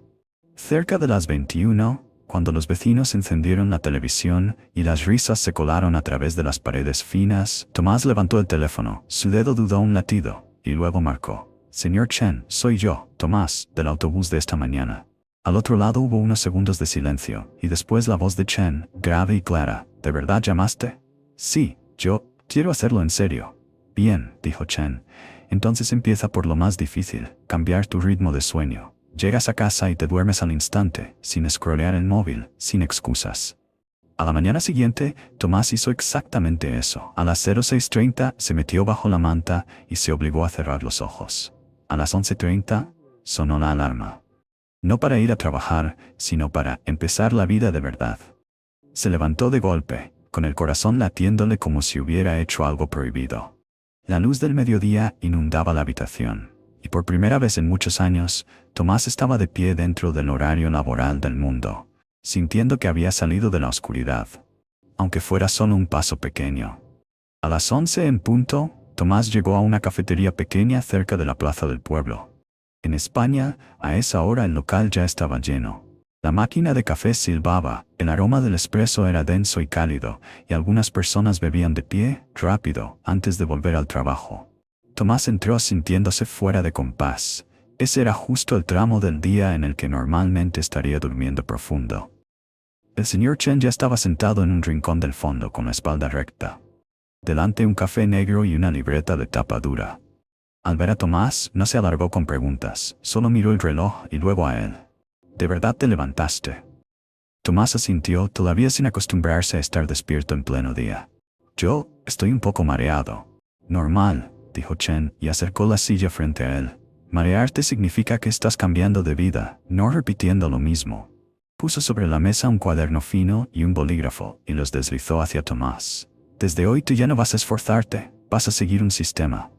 Cerca de las 21, cuando los vecinos encendieron la televisión y las risas se colaron a través de las paredes finas, Tomás levantó el teléfono. Su dedo dudó un latido, y luego marcó. Señor Chen, soy yo, Tomás, del autobús de esta mañana. Al otro lado hubo unos segundos de silencio, y después la voz de Chen, grave y clara. ¿De verdad llamaste? Sí, yo quiero hacerlo en serio. Bien, dijo Chen. Entonces empieza por lo más difícil, cambiar tu ritmo de sueño. Llegas a casa y te duermes al instante, sin scrollear el móvil, sin excusas. A la mañana siguiente, Tomás hizo exactamente eso. A las 06:30 se metió bajo la manta y se obligó a cerrar los ojos. A las 11:30 sonó la alarma. No para ir a trabajar, sino para empezar la vida de verdad. Se levantó de golpe, con el corazón latiéndole como si hubiera hecho algo prohibido. La luz del mediodía inundaba la habitación, y por primera vez en muchos años, Tomás estaba de pie dentro del horario laboral del mundo, sintiendo que había salido de la oscuridad, aunque fuera solo un paso pequeño. A las 11 en punto, Tomás llegó a una cafetería pequeña cerca de la plaza del pueblo. En España, a esa hora el local ya estaba lleno. La máquina de café silbaba, el aroma del espresso era denso y cálido, y algunas personas bebían de pie, rápido, antes de volver al trabajo. Tomás entró sintiéndose fuera de compás. Ese era justo el tramo del día en el que normalmente estaría durmiendo profundo. El señor Chen ya estaba sentado en un rincón del fondo con la espalda recta. Delante un café negro y una libreta de tapa dura. Al ver a Tomás, no se alargó con preguntas, solo miró el reloj y luego a él. ¿De verdad te levantaste? Tomás asintió, todavía sin acostumbrarse a estar despierto en pleno día. Yo estoy un poco mareado. Normal, dijo Chen y acercó la silla frente a él. Marearte significa que estás cambiando de vida, no repitiendo lo mismo. Puso sobre la mesa un cuaderno fino y un bolígrafo y los deslizó hacia Tomás. Desde hoy tú ya no vas a esforzarte, vas a seguir un sistema.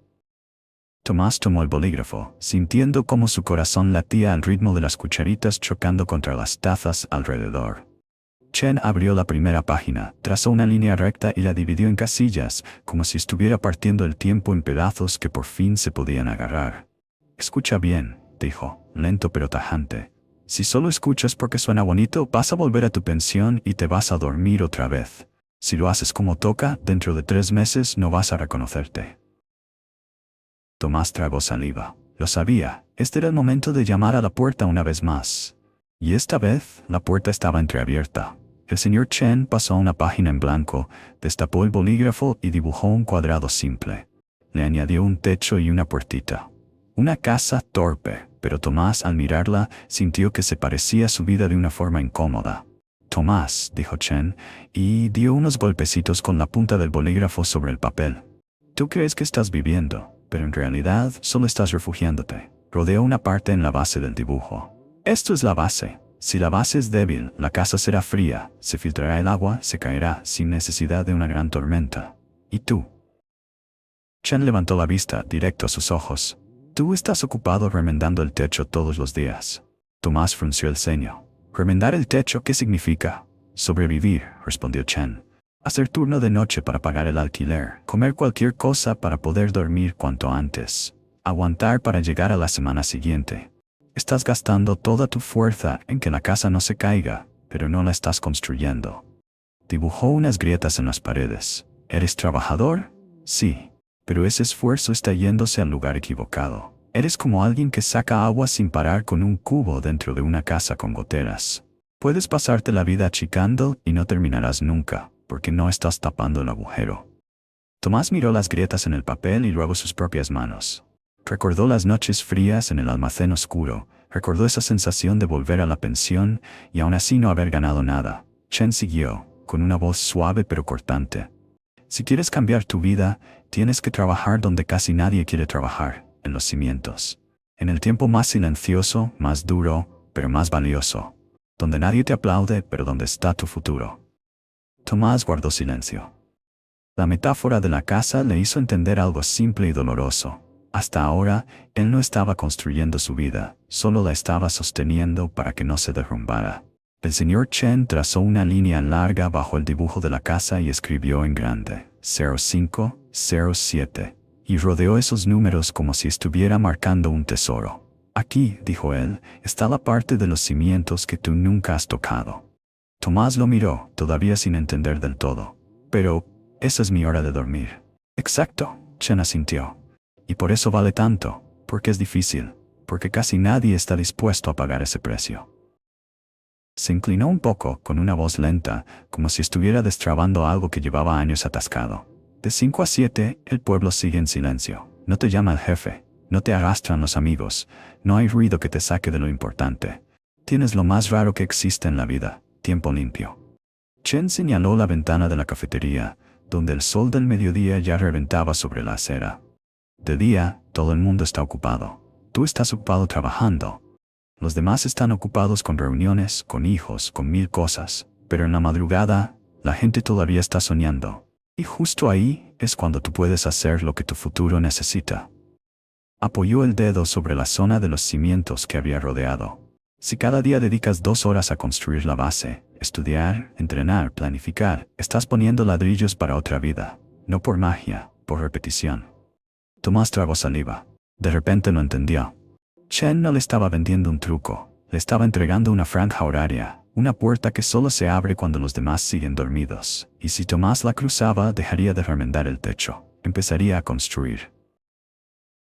Tomás tomó el bolígrafo, sintiendo cómo su corazón latía al ritmo de las cucharitas chocando contra las tazas alrededor. Chen abrió la primera página, trazó una línea recta y la dividió en casillas, como si estuviera partiendo el tiempo en pedazos que por fin se podían agarrar. Escucha bien, dijo, lento pero tajante. Si solo escuchas porque suena bonito, vas a volver a tu pensión y te vas a dormir otra vez. Si lo haces como toca, dentro de 3 meses no vas a reconocerte. Tomás tragó saliva. Lo sabía, este era el momento de llamar a la puerta una vez más. Y esta vez, la puerta estaba entreabierta. El señor Chen pasó a una página en blanco, destapó el bolígrafo y dibujó un cuadrado simple. Le añadió un techo y una puertita. Una casa torpe, pero Tomás al mirarla sintió que se parecía a su vida de una forma incómoda. Tomás, dijo Chen, y dio unos golpecitos con la punta del bolígrafo sobre el papel. ¿Tú crees que estás viviendo? pero en realidad solo estás refugiándote. Rodea una parte en la base del dibujo. Esto es la base. Si la base es débil, la casa será fría, se filtrará el agua, se caerá sin necesidad de una gran tormenta. ¿Y tú? Chen levantó la vista directo a sus ojos. Tú estás ocupado remendando el techo todos los días. Tomás frunció el ceño. ¿Remendar el techo qué significa? Sobrevivir, respondió Chen. Hacer turno de noche para pagar el alquiler, comer cualquier cosa para poder dormir cuanto antes, aguantar para llegar a la semana siguiente. Estás gastando toda tu fuerza en que la casa no se caiga, pero no la estás construyendo. Dibujó unas grietas en las paredes. ¿Eres trabajador? Sí, pero ese esfuerzo está yéndose al lugar equivocado. Eres como alguien que saca agua sin parar con un cubo dentro de una casa con goteras. Puedes pasarte la vida achicando y no terminarás nunca, porque no estás tapando el agujero. Tomás miró las grietas en el papel y luego sus propias manos. Recordó las noches frías en el almacén oscuro, recordó esa sensación de volver a la pensión y aún así no haber ganado nada. Chen siguió, con una voz suave pero cortante. Si quieres cambiar tu vida, tienes que trabajar donde casi nadie quiere trabajar, en los cimientos. En el tiempo más silencioso, más duro, pero más valioso. Donde nadie te aplaude, pero donde está tu futuro. Tomás guardó silencio. La metáfora de la casa le hizo entender algo simple y doloroso. Hasta ahora, él no estaba construyendo su vida, solo la estaba sosteniendo para que no se derrumbara. El señor Chen trazó una línea larga bajo el dibujo de la casa y escribió en grande, 0507, y rodeó esos números como si estuviera marcando un tesoro. Aquí, dijo él, está la parte de los cimientos que tú nunca has tocado. Tomás lo miró, todavía sin entender del todo. Pero, esa es mi hora de dormir. Exacto, Chen asintió. Y por eso vale tanto, porque es difícil, porque casi nadie está dispuesto a pagar ese precio. Se inclinó un poco, con una voz lenta, como si estuviera destrabando algo que llevaba años atascado. De 5 a 7, el pueblo sigue en silencio. No te llama el jefe, no te arrastran los amigos, no hay ruido que te saque de lo importante. Tienes lo más raro que existe en la vida, tiempo limpio. Chen señaló la ventana de la cafetería, donde el sol del mediodía ya reventaba sobre la acera. De día, todo el mundo está ocupado. Tú estás ocupado trabajando. Los demás están ocupados con reuniones, con hijos, con 1000 cosas. Pero en la madrugada, la gente todavía está soñando. Y justo ahí es cuando tú puedes hacer lo que tu futuro necesita. Apoyó el dedo sobre la zona de los cimientos que había rodeado. Si cada día dedicas 2 horas a construir la base, estudiar, entrenar, planificar, estás poniendo ladrillos para otra vida. No por magia, por repetición. Tomás tragó saliva. De repente lo entendió. Chen no le estaba vendiendo un truco, le estaba entregando una franja horaria, una puerta que solo se abre cuando los demás siguen dormidos, y si Tomás la cruzaba dejaría de remendar el techo, empezaría a construir.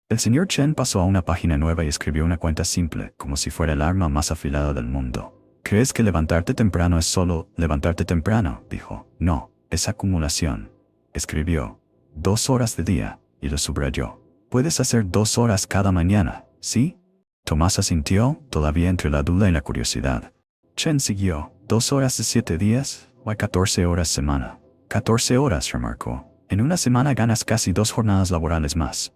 El señor Chen pasó a una página nueva y escribió una cuenta simple, como si fuera el arma más afilada del mundo. ¿Crees que levantarte temprano es solo levantarte temprano?, dijo. No, es acumulación. Escribió 2 horas de día, y lo subrayó. Puedes hacer 2 horas cada mañana, ¿sí? Tomás asintió, todavía entre la duda y la curiosidad. Chen siguió, 2 horas de 7 días, o 14 horas semana. 14 horas, remarcó. En una semana ganas casi 2 jornadas laborales más.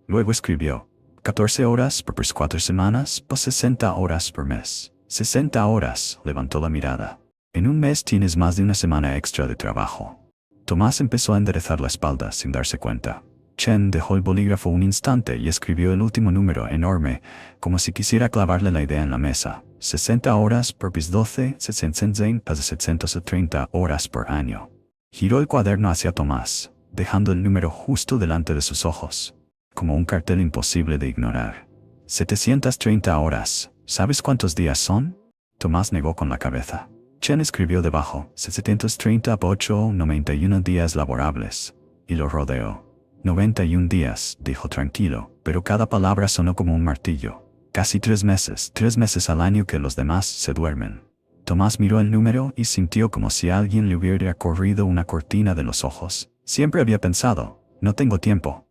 Luego escribió, 14 horas por 4 semanas, o 60 horas por mes. 60 horas, levantó la mirada. En un mes tienes más de una semana extra de trabajo. Tomás empezó a enderezar la espalda sin darse cuenta. Chen dejó el bolígrafo un instante y escribió el último número enorme, como si quisiera clavarle la idea en la mesa. 60 horas por 12, 730 horas por año. Giró el cuaderno hacia Tomás, dejando el número justo delante de sus ojos, como un cartel imposible de ignorar. 730 horas. ¿Sabes cuántos días son? Tomás negó con la cabeza. Chen escribió debajo, 738, 91 días laborables, y lo rodeó. 91 días, dijo tranquilo, pero cada palabra sonó como un martillo. Casi 3 meses al año que los demás se duermen. Tomás miró el número y sintió como si alguien le hubiera corrido una cortina de los ojos. Siempre había pensado, no tengo tiempo.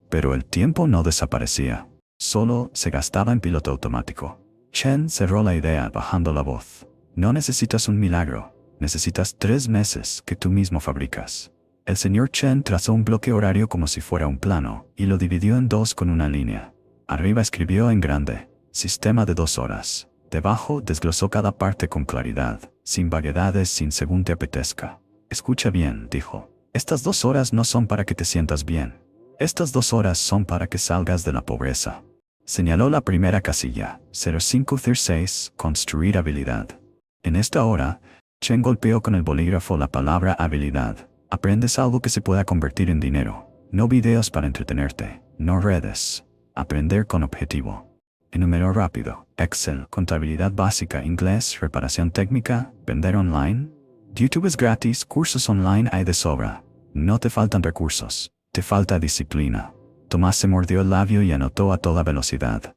Pero el tiempo no desaparecía. Solo se gastaba en piloto automático. Chen cerró la idea bajando la voz. No necesitas un milagro, necesitas 3 meses que tú mismo fabricas. El señor Chen trazó un bloque horario como si fuera un plano, y lo dividió en dos con una línea. Arriba escribió en grande, sistema de 2 horas. Debajo desglosó cada parte con claridad, sin vaguedades, sin según te apetezca. Escucha bien, dijo. Estas 2 horas no son para que te sientas bien. Estas 2 horas son para que salgas de la pobreza. Señaló la primera casilla, 0536, construir habilidad. En esta hora, Chen golpeó con el bolígrafo la palabra habilidad. Aprendes algo que se pueda convertir en dinero. No videos para entretenerte, no redes. Aprender con objetivo. Enumeró rápido. Excel, contabilidad básica, inglés, reparación técnica, vender online. YouTube es gratis, cursos online hay de sobra. No te faltan recursos, te falta disciplina. Tomás se mordió el labio y anotó a toda velocidad.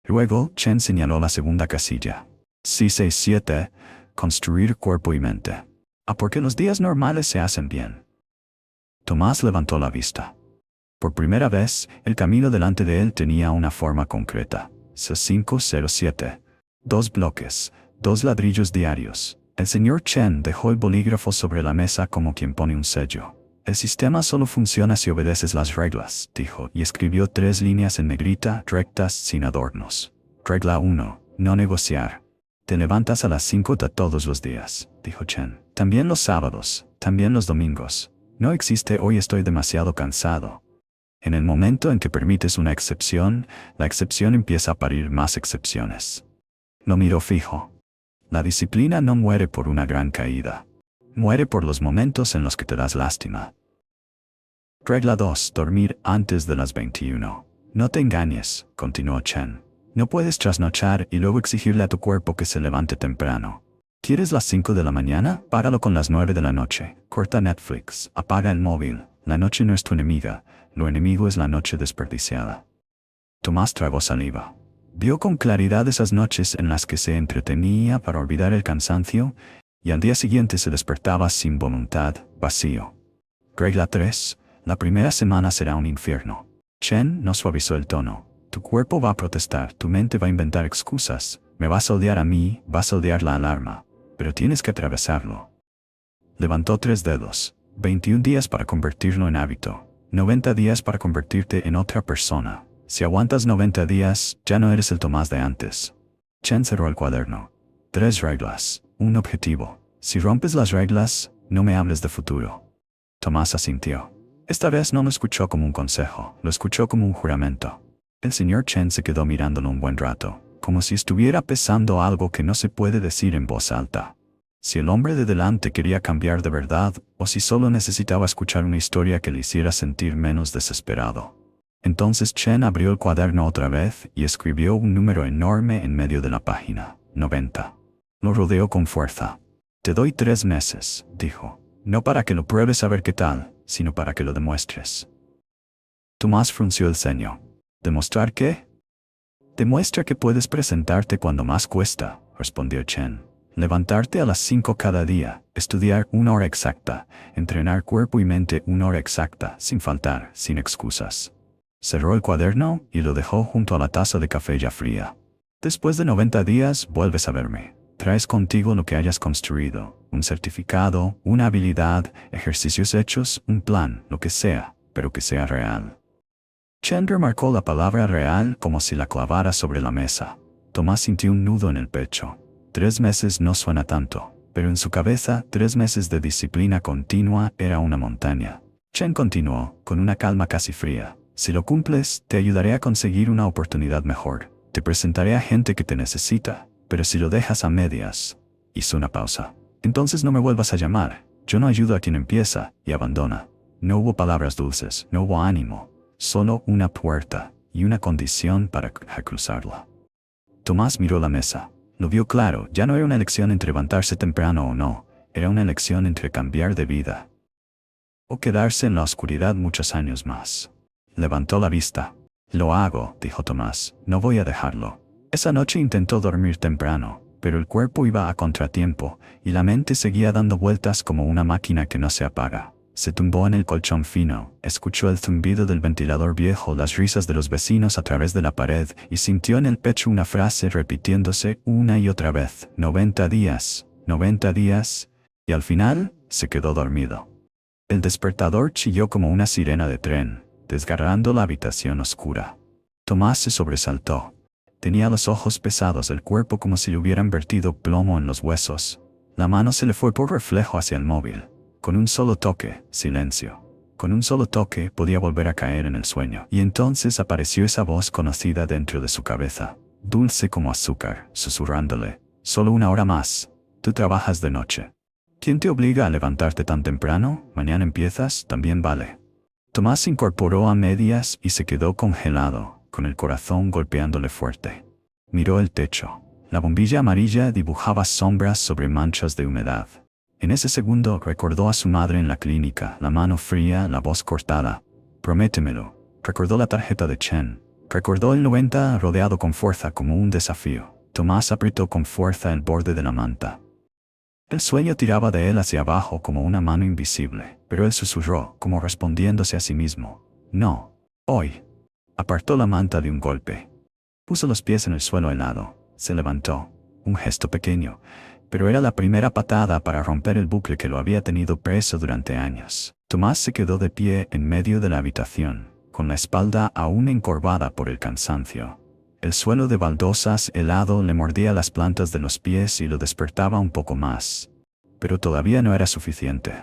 Luego, Chen señaló la segunda casilla. C67, construir cuerpo y mente. ¿A por qué los días normales se hacen bien? Tomás levantó la vista. Por primera vez, el camino delante de él tenía una forma concreta. C507. 2 bloques, 2 ladrillos diarios. El señor Chen dejó el bolígrafo sobre la mesa como quien pone un sello. El sistema solo funciona si obedeces las reglas, dijo, y escribió 3 líneas en negrita, rectas, sin adornos. Regla 1. No negociar. Te levantas a las 5 de todos los días, dijo Chen. También los sábados, también los domingos. No existe hoy estoy demasiado cansado. En el momento en que permites una excepción, la excepción empieza a parir más excepciones. Lo miró fijo. La disciplina no muere por una gran caída. Muere por los momentos en los que te das lástima. Regla 2. Dormir antes de las 21. No te engañes, continuó Chen. No puedes trasnochar y luego exigirle a tu cuerpo que se levante temprano. ¿Quieres las 5 de la mañana? Págalo con las 9 de la noche. Corta Netflix. Apaga el móvil. La noche no es tu enemiga. Lo enemigo es la noche desperdiciada. Tomás tragó saliva. Vio con claridad esas noches en las que se entretenía para olvidar el cansancio y al día siguiente se despertaba sin voluntad, vacío. Regla 3. La primera semana será un infierno. Chen no suavizó el tono. Tu cuerpo va a protestar, tu mente va a inventar excusas. Me vas a odiar a mí, vas a odiar la alarma. Pero tienes que atravesarlo. Levantó 3 dedos. 21 días para convertirlo en hábito. 90 días para convertirte en otra persona. Si aguantas 90 días, ya no eres el Tomás de antes. Chen cerró el cuaderno. 3 reglas. Un objetivo. Si rompes las reglas, no me hables de futuro. Tomás asintió. Esta vez no lo escuchó como un consejo, lo escuchó como un juramento. El señor Chen se quedó mirándolo un buen rato, como si estuviera pesando algo que no se puede decir en voz alta. Si el hombre de delante quería cambiar de verdad, o si solo necesitaba escuchar una historia que le hiciera sentir menos desesperado. Entonces Chen abrió el cuaderno otra vez y escribió un número enorme en medio de la página, 90. Lo rodeó con fuerza. Te doy 3 meses, dijo. No para que lo pruebes a ver qué tal, sino para que lo demuestres. Tomás frunció el ceño. ¿Demostrar qué? Demuestra que puedes presentarte cuando más cuesta, respondió Chen. Levantarte a las 5 cada día, estudiar 1 hora exacta, entrenar cuerpo y mente 1 hora exacta, sin faltar, sin excusas. Cerró el cuaderno y lo dejó junto a la taza de café ya fría. Después de 90 días, vuelves a verme. Traes contigo lo que hayas construido, un certificado, una habilidad, ejercicios hechos, un plan, lo que sea, pero que sea real. Chen remarcó la palabra real como si la clavara sobre la mesa. Tomás sintió un nudo en el pecho. 3 meses no suena tanto, pero en su cabeza 3 meses de disciplina continua era una montaña. Chen continuó, con una calma casi fría. Si lo cumples, te ayudaré a conseguir una oportunidad mejor. Te presentaré a gente que te necesita, pero si lo dejas a medias. Hizo una pausa. Entonces no me vuelvas a llamar. Yo no ayudo a quien empieza y abandona. No hubo palabras dulces, no hubo ánimo. Solo una puerta y una condición para cruzarla. Tomás miró la mesa. Lo vio claro, ya no era una elección entre levantarse temprano o no, era una elección entre cambiar de vida o quedarse en la oscuridad muchos años más. Levantó la vista. Lo hago, dijo Tomás, no voy a dejarlo. Esa noche intentó dormir temprano, pero el cuerpo iba a contratiempo y la mente seguía dando vueltas como una máquina que no se apaga. Se tumbó en el colchón fino, escuchó el zumbido del ventilador viejo, las risas de los vecinos a través de la pared y sintió en el pecho una frase repitiéndose una y otra vez, 90 días, 90 días, y al final se quedó dormido. El despertador chilló como una sirena de tren, desgarrando la habitación oscura. Tomás se sobresaltó. Tenía los ojos pesados, el cuerpo como si le hubieran vertido plomo en los huesos. La mano se le fue por reflejo hacia el móvil. Con un solo toque, silencio. Con un solo toque podía volver a caer en el sueño. Y entonces apareció esa voz conocida dentro de su cabeza, dulce como azúcar, susurrándole: «Solo una hora más. Tú trabajas de noche. ¿Quién te obliga a levantarte tan temprano? Mañana empiezas, también vale». Tomás se incorporó a medias y se quedó congelado, con el corazón golpeándole fuerte. Miró el techo. La bombilla amarilla dibujaba sombras sobre manchas de humedad. En ese segundo recordó a su madre en la clínica, la mano fría, la voz cortada. «Prométemelo». Recordó la tarjeta de Chen. Recordó el 90 rodeado con fuerza como un desafío. Tomás apretó con fuerza el borde de la manta. El sueño tiraba de él hacia abajo como una mano invisible, pero él susurró, como respondiéndose a sí mismo: «No, hoy». Apartó la manta de un golpe. Puso los pies en el suelo helado. Se levantó. Un gesto pequeño, pero era la primera patada para romper el bucle que lo había tenido preso durante años. Tomás se quedó de pie en medio de la habitación, con la espalda aún encorvada por el cansancio. El suelo de baldosas helado le mordía las plantas de los pies y lo despertaba un poco más. Pero todavía no era suficiente.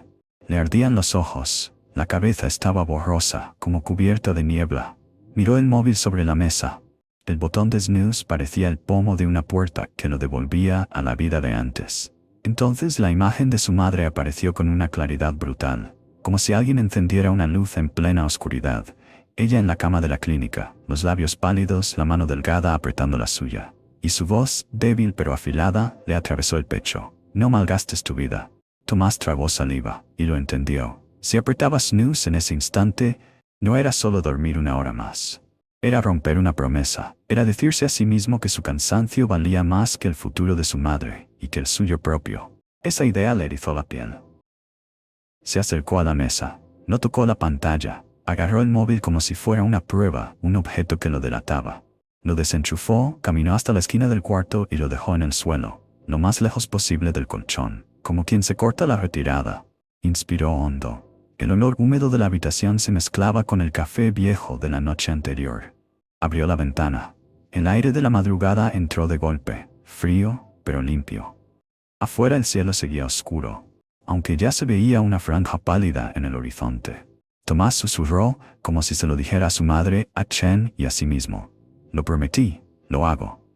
Le ardían los ojos, la cabeza estaba borrosa, como cubierta de niebla. Miró el móvil sobre la mesa. El botón de snooze parecía el pomo de una puerta que lo devolvía a la vida de antes. Entonces la imagen de su madre apareció con una claridad brutal, como si alguien encendiera una luz en plena oscuridad. Ella en la cama de la clínica, los labios pálidos, la mano delgada apretando la suya. Y su voz, débil pero afilada, le atravesó el pecho. «No malgastes tu vida». Tomás tragó saliva, y lo entendió. Si apretaba snooze en ese instante, no era solo dormir una hora más. Era romper una promesa, era decirse a sí mismo que su cansancio valía más que el futuro de su madre, y que el suyo propio. Esa idea le erizó la piel. Se acercó a la mesa, no tocó la pantalla, agarró el móvil como si fuera una prueba, un objeto que lo delataba. Lo desenchufó, caminó hasta la esquina del cuarto y lo dejó en el suelo, lo más lejos posible del colchón, como quien se corta la retirada. Inspiró hondo. El olor húmedo de la habitación se mezclaba con el café viejo de la noche anterior. Abrió la ventana. El aire de la madrugada entró de golpe, frío, pero limpio. Afuera el cielo seguía oscuro, aunque ya se veía una franja pálida en el horizonte. Tomás susurró, como si se lo dijera a su madre, a Chen y a sí mismo: «Lo prometí, lo hago».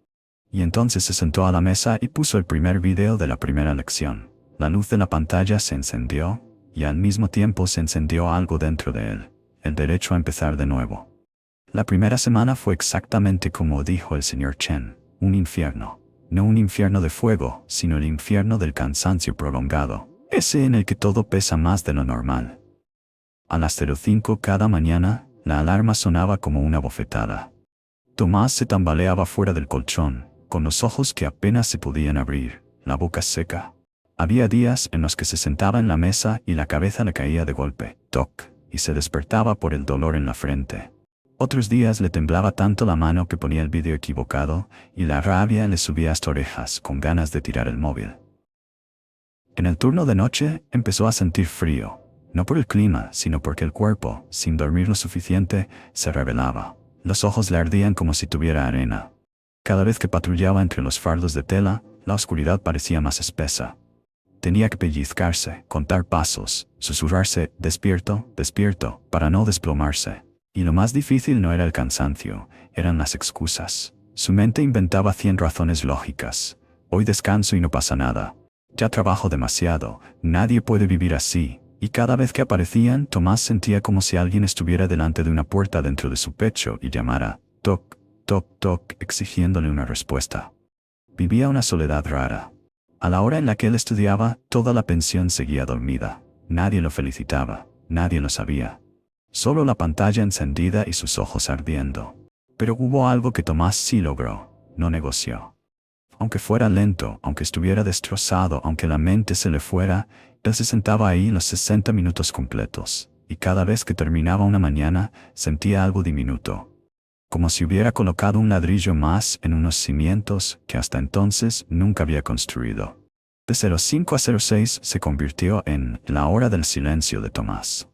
Y entonces se sentó a la mesa y puso el primer video de la primera lección. La luz de la pantalla se encendió, y al mismo tiempo se encendió algo dentro de él, el derecho a empezar de nuevo. La primera semana fue exactamente como dijo el señor Chen, un infierno. No un infierno de fuego, sino el infierno del cansancio prolongado, ese en el que todo pesa más de lo normal. A las 05 cada mañana, la alarma sonaba como una bofetada. Tomás se tambaleaba fuera del colchón, con los ojos que apenas se podían abrir, la boca seca. Había días en los que se sentaba en la mesa y la cabeza le caía de golpe, toc, y se despertaba por el dolor en la frente. Otros días le temblaba tanto la mano que ponía el vídeo equivocado, y la rabia le subía hasta orejas con ganas de tirar el móvil. En el turno de noche empezó a sentir frío, no por el clima, sino porque el cuerpo, sin dormir lo suficiente, se rebelaba. Los ojos le ardían como si tuviera arena. Cada vez que patrullaba entre los fardos de tela, la oscuridad parecía más espesa. Tenía que pellizcarse, contar pasos, susurrarse: «Despierto, despierto», para no desplomarse. Y lo más difícil no era el cansancio, eran las excusas. Su mente inventaba 100 razones lógicas. «Hoy descanso y no pasa nada. Ya trabajo demasiado, nadie puede vivir así». Y cada vez que aparecían, Tomás sentía como si alguien estuviera delante de una puerta dentro de su pecho y llamara: «Toc, toc, toc», exigiéndole una respuesta. Vivía una soledad rara. A la hora en la que él estudiaba, toda la pensión seguía dormida. Nadie lo felicitaba, nadie lo sabía. Solo la pantalla encendida y sus ojos ardiendo. Pero hubo algo que Tomás sí logró, no negoció. Aunque fuera lento, aunque estuviera destrozado, aunque la mente se le fuera, él se sentaba ahí los 60 minutos completos, y cada vez que terminaba una mañana, sentía algo diminuto. Como si hubiera colocado un ladrillo más en unos cimientos que hasta entonces nunca había construido. De 05 a 06 se convirtió en la hora del silencio de Tomás.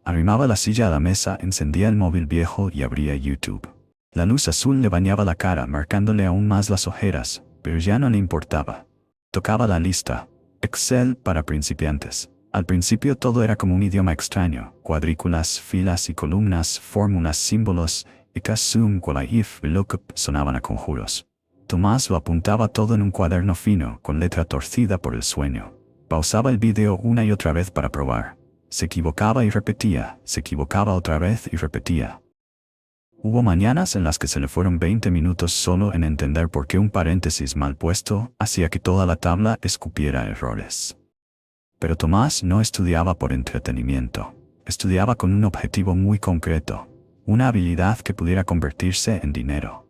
Arrimaba la silla a la mesa, encendía el móvil viejo y abría YouTube. La luz azul le bañaba la cara, marcándole aún más las ojeras, pero ya no le importaba. Tocaba la lista. Excel para principiantes. Al principio todo era como un idioma extraño. Cuadrículas, filas y columnas, fórmulas, símbolos, sum, if, lookup sonaban a conjuros. Tomás lo apuntaba todo en un cuaderno fino, con letra torcida por el sueño. Pausaba el vídeo una y otra vez para probar. Se equivocaba y repetía, se equivocaba otra vez y repetía. Hubo mañanas en las que se le fueron 20 minutos solo en entender por qué un paréntesis mal puesto hacía que toda la tabla escupiera errores. Pero Tomás no estudiaba por entretenimiento. Estudiaba con un objetivo muy concreto, una habilidad que pudiera convertirse en dinero.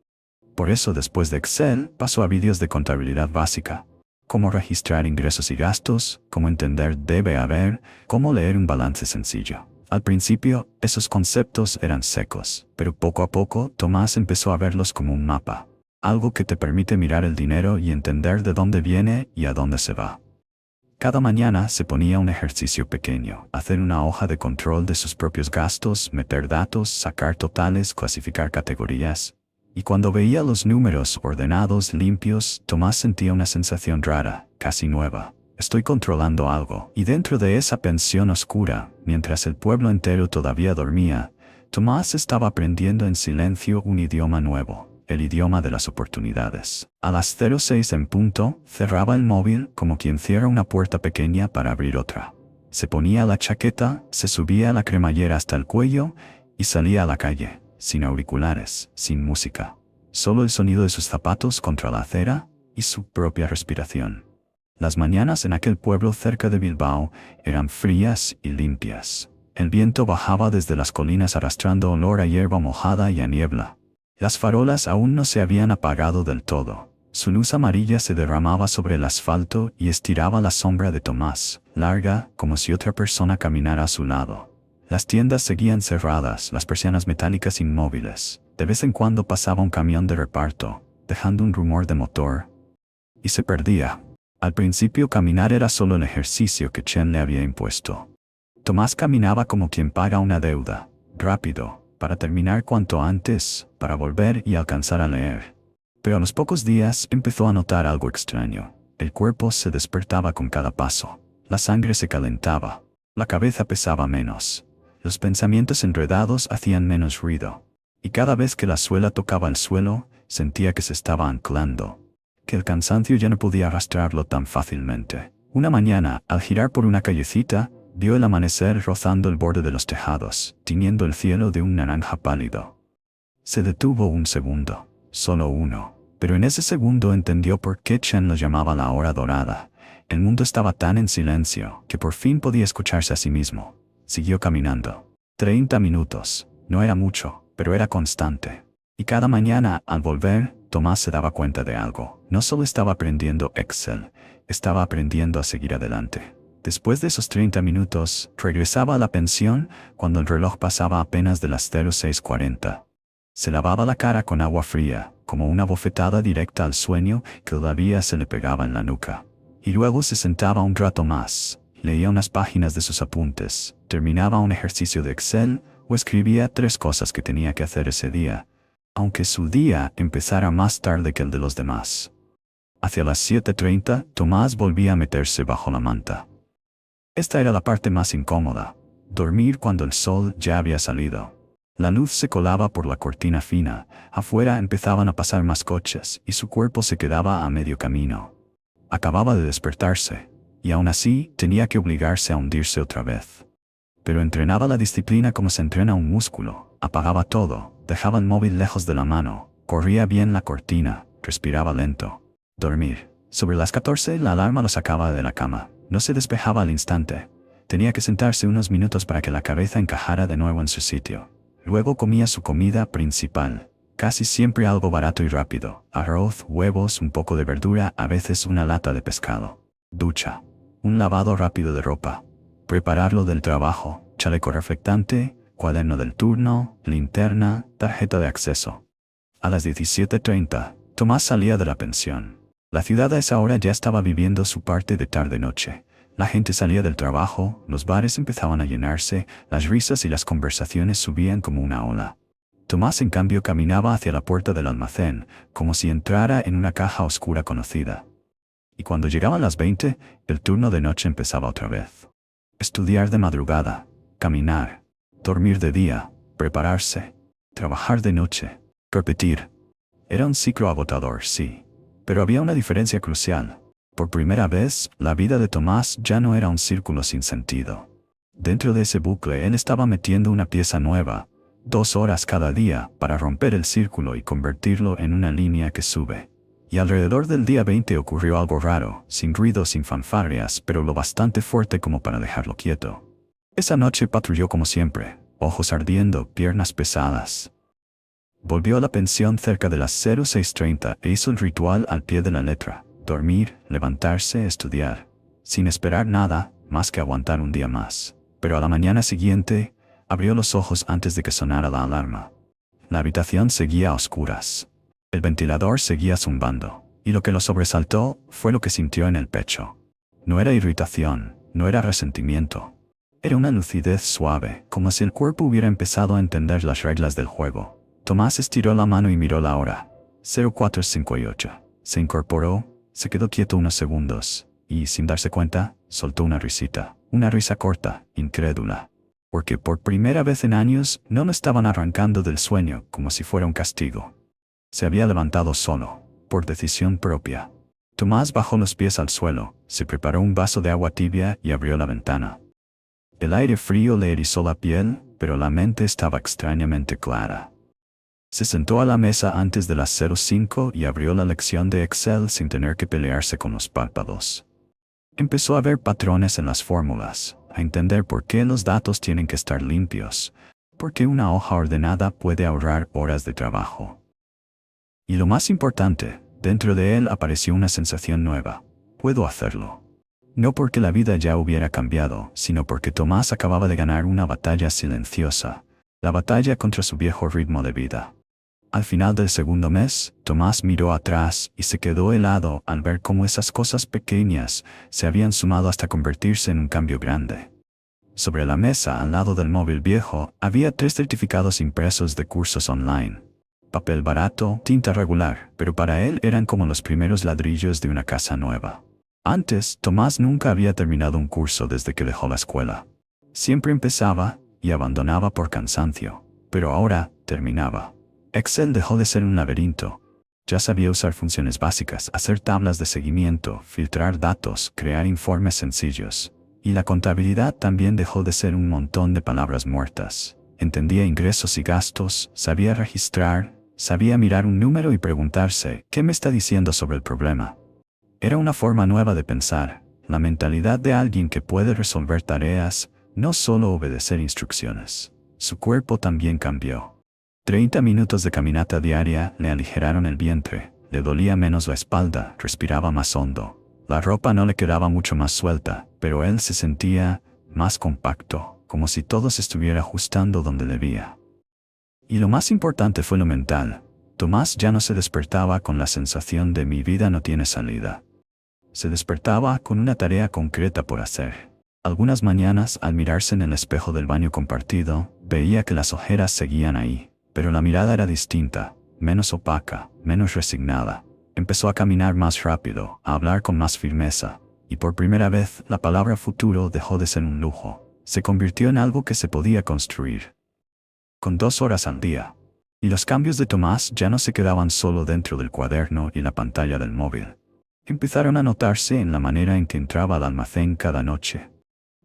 Por eso después de Excel pasó a vídeos de contabilidad básica. Cómo registrar ingresos y gastos, cómo entender debe haber, cómo leer un balance sencillo. Al principio, esos conceptos eran secos, pero poco a poco Tomás empezó a verlos como un mapa. Algo que te permite mirar el dinero y entender de dónde viene y a dónde se va. Cada mañana se ponía un ejercicio pequeño, hacer una hoja de control de sus propios gastos, meter datos, sacar totales, clasificar categorías. Y cuando veía los números ordenados, limpios, Tomás sentía una sensación rara, casi nueva. Estoy controlando algo. Y dentro de esa pensión oscura, mientras el pueblo entero todavía dormía, Tomás estaba aprendiendo en silencio un idioma nuevo, el idioma de las oportunidades. A las 06 en punto, cerraba el móvil como quien cierra una puerta pequeña para abrir otra. Se ponía la chaqueta, se subía la cremallera hasta el cuello y salía a la calle, sin auriculares, sin música. Solo el sonido de sus zapatos contra la acera y su propia respiración. Las mañanas en aquel pueblo cerca de Bilbao eran frías y limpias. El viento bajaba desde las colinas arrastrando olor a hierba mojada y a niebla. Las farolas aún no se habían apagado del todo. Su luz amarilla se derramaba sobre el asfalto y estiraba la sombra de Tomás, larga, como si otra persona caminara a su lado. Las tiendas seguían cerradas, las persianas metálicas inmóviles. De vez en cuando pasaba un camión de reparto, dejando un rumor de motor. Y se perdía. Al principio caminar era solo el ejercicio que Chen le había impuesto. Tomás caminaba como quien paga una deuda, rápido, para terminar cuanto antes, para volver y alcanzar a leer. Pero a los pocos días empezó a notar algo extraño. El cuerpo se despertaba con cada paso. La sangre se calentaba. La cabeza pesaba menos. Los pensamientos enredados hacían menos ruido. Y cada vez que la suela tocaba el suelo, sentía que se estaba anclando, que el cansancio ya no podía arrastrarlo tan fácilmente. Una mañana, al girar por una callecita, vio el amanecer rozando el borde de los tejados, tiñendo el cielo de un naranja pálido. Se detuvo un segundo, solo uno, pero en ese segundo entendió por qué Chen lo llamaba la hora dorada. El mundo estaba tan en silencio que por fin podía escucharse a sí mismo. Siguió caminando. 30 minutos. No era mucho, pero era constante. Y cada mañana, al volver, Tomás se daba cuenta de algo. No solo estaba aprendiendo Excel, estaba aprendiendo a seguir adelante. Después de esos 30 minutos, regresaba a la pensión cuando el reloj pasaba apenas de las 06:40. Se lavaba la cara con agua fría, como una bofetada directa al sueño que todavía se le pegaba en la nuca. Y luego se sentaba un rato más, leía unas páginas de sus apuntes, terminaba un ejercicio de Excel o escribía 3 cosas que tenía que hacer ese día, aunque su día empezara más tarde que el de los demás. Hacia las 7:30, Tomás volvía a meterse bajo la manta. Esta era la parte más incómoda, dormir cuando el sol ya había salido. La luz se colaba por la cortina fina, afuera empezaban a pasar más coches y su cuerpo se quedaba a medio camino. Acababa de despertarse, y aún así tenía que obligarse a hundirse otra vez. Pero entrenaba la disciplina como se entrena un músculo, apagaba todo. Dejaba el móvil lejos de la mano, corría bien la cortina, respiraba lento. Dormir. Sobre las 14 la alarma lo sacaba de la cama. No se despejaba al instante. Tenía que sentarse unos minutos para que la cabeza encajara de nuevo en su sitio. Luego comía su comida principal. Casi siempre algo barato y rápido. Arroz, huevos, un poco de verdura, a veces una lata de pescado. Ducha. Un lavado rápido de ropa. Prepararlo del trabajo. Chaleco reflectante. Cuaderno del turno, linterna, tarjeta de acceso. A las 17:30, Tomás salía de la pensión. La ciudad a esa hora ya estaba viviendo su parte de tarde-noche. La gente salía del trabajo, los bares empezaban a llenarse, las risas y las conversaciones subían como una ola. Tomás, en cambio, caminaba hacia la puerta del almacén, como si entrara en una caja oscura conocida. Y cuando llegaban las 20, el turno de noche empezaba otra vez. Estudiar de madrugada, caminar, dormir de día, prepararse, trabajar de noche, repetir. Era un ciclo agotador, sí. Pero había una diferencia crucial. Por primera vez, la vida de Tomás ya no era un círculo sin sentido. Dentro de ese bucle él estaba metiendo una pieza nueva, 2 horas cada día, para romper el círculo y convertirlo en una línea que sube. Y alrededor del día 20 ocurrió algo raro, sin ruido, sin fanfarrias, pero lo bastante fuerte como para dejarlo quieto. Esa noche patrulló como siempre, ojos ardiendo, piernas pesadas. Volvió a la pensión cerca de las 06:30 e hizo el ritual al pie de la letra: dormir, levantarse, estudiar. Sin esperar nada, más que aguantar un día más. Pero a la mañana siguiente, abrió los ojos antes de que sonara la alarma. La habitación seguía a oscuras. El ventilador seguía zumbando, y lo que lo sobresaltó fue lo que sintió en el pecho. No era irritación, no era resentimiento. Era una lucidez suave, como si el cuerpo hubiera empezado a entender las reglas del juego. Tomás estiró la mano y miró la hora. 04:58. Se incorporó, se quedó quieto unos segundos, y, sin darse cuenta, soltó una risita. Una risa corta, incrédula. Porque por primera vez en años no lo estaban arrancando del sueño como si fuera un castigo. Se había levantado solo, por decisión propia. Tomás bajó los pies al suelo, se preparó un vaso de agua tibia y abrió la ventana. El aire frío le erizó la piel, pero la mente estaba extrañamente clara. Se sentó a la mesa antes de las 05 y abrió la lección de Excel sin tener que pelearse con los párpados. Empezó a ver patrones en las fórmulas, a entender por qué los datos tienen que estar limpios, por qué una hoja ordenada puede ahorrar horas de trabajo. Y lo más importante, dentro de él apareció una sensación nueva: puedo hacerlo. No porque la vida ya hubiera cambiado, sino porque Tomás acababa de ganar una batalla silenciosa, la batalla contra su viejo ritmo de vida. Al final del segundo mes, Tomás miró atrás y se quedó helado al ver cómo esas cosas pequeñas se habían sumado hasta convertirse en un cambio grande. Sobre la mesa, al lado del móvil viejo, había 3 certificados impresos de cursos online. Papel barato, tinta regular, pero para él eran como los primeros ladrillos de una casa nueva. Antes, Tomás nunca había terminado un curso desde que dejó la escuela. Siempre empezaba y abandonaba por cansancio, pero ahora terminaba. Excel dejó de ser un laberinto. Ya sabía usar funciones básicas, hacer tablas de seguimiento, filtrar datos, crear informes sencillos. Y la contabilidad también dejó de ser un montón de palabras muertas. Entendía ingresos y gastos, sabía registrar, sabía mirar un número y preguntarse: ¿qué me está diciendo sobre el problema? Era una forma nueva de pensar, la mentalidad de alguien que puede resolver tareas, no solo obedecer instrucciones. Su cuerpo también cambió. 30 minutos de caminata diaria le aligeraron el vientre, le dolía menos la espalda, respiraba más hondo. La ropa no le quedaba mucho más suelta, pero él se sentía más compacto, como si todo se estuviera ajustando donde debía. Y lo más importante fue lo mental. Tomás ya no se despertaba con la sensación de "mi vida no tiene salida". Se despertaba con una tarea concreta por hacer. Algunas mañanas, al mirarse en el espejo del baño compartido, veía que las ojeras seguían ahí. Pero la mirada era distinta, menos opaca, menos resignada. Empezó a caminar más rápido, a hablar con más firmeza. Y por primera vez, la palabra futuro dejó de ser un lujo. Se convirtió en algo que se podía construir. Con 2 horas al día. Y los cambios de Tomás ya no se quedaban solo dentro del cuaderno y la pantalla del móvil. Empezaron a notarse en la manera en que entraba al almacén cada noche.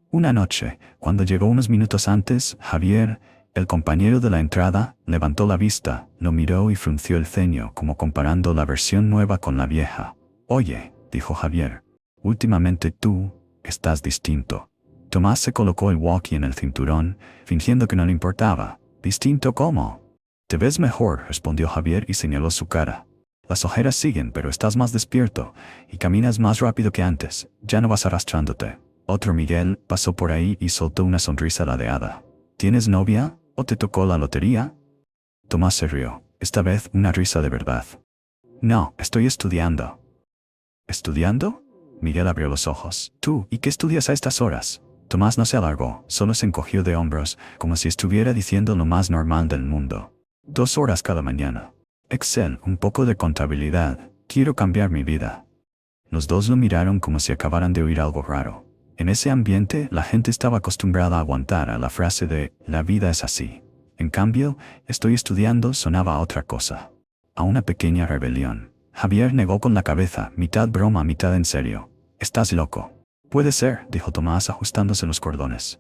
Una noche, cuando llegó unos minutos antes, Javier, el compañero de la entrada, levantó la vista, lo miró y frunció el ceño, como comparando la versión nueva con la vieja. «Oye», dijo Javier, «últimamente tú estás distinto». Tomás se colocó el walkie en el cinturón, fingiendo que no le importaba. «¿Distinto cómo?» «Te ves mejor», respondió Javier y señaló su cara. «Las ojeras siguen, pero estás más despierto, y caminas más rápido que antes. Ya no vas arrastrándote». Otro Miguel pasó por ahí y soltó una sonrisa ladeada. «¿Tienes novia? ¿O te tocó la lotería?» Tomás se rió, esta vez una risa de verdad. «No, estoy estudiando». ¿Estudiando? Miguel abrió los ojos. ¿Tú? ¿Y qué estudias a estas horas? Tomás no se alargó, solo se encogió de hombros, como si estuviera diciendo lo más normal del mundo. 2 horas cada mañana. Excel, un poco de contabilidad. Quiero cambiar mi vida. Los dos lo miraron como si acabaran de oír algo raro. En ese ambiente, la gente estaba acostumbrada a aguantar a la frase de «la vida es así». En cambio, «estoy estudiando» sonaba a otra cosa. A una pequeña rebelión. Javier negó con la cabeza, mitad broma, mitad en serio. «Estás loco». «Puede ser», dijo Tomás ajustándose los cordones.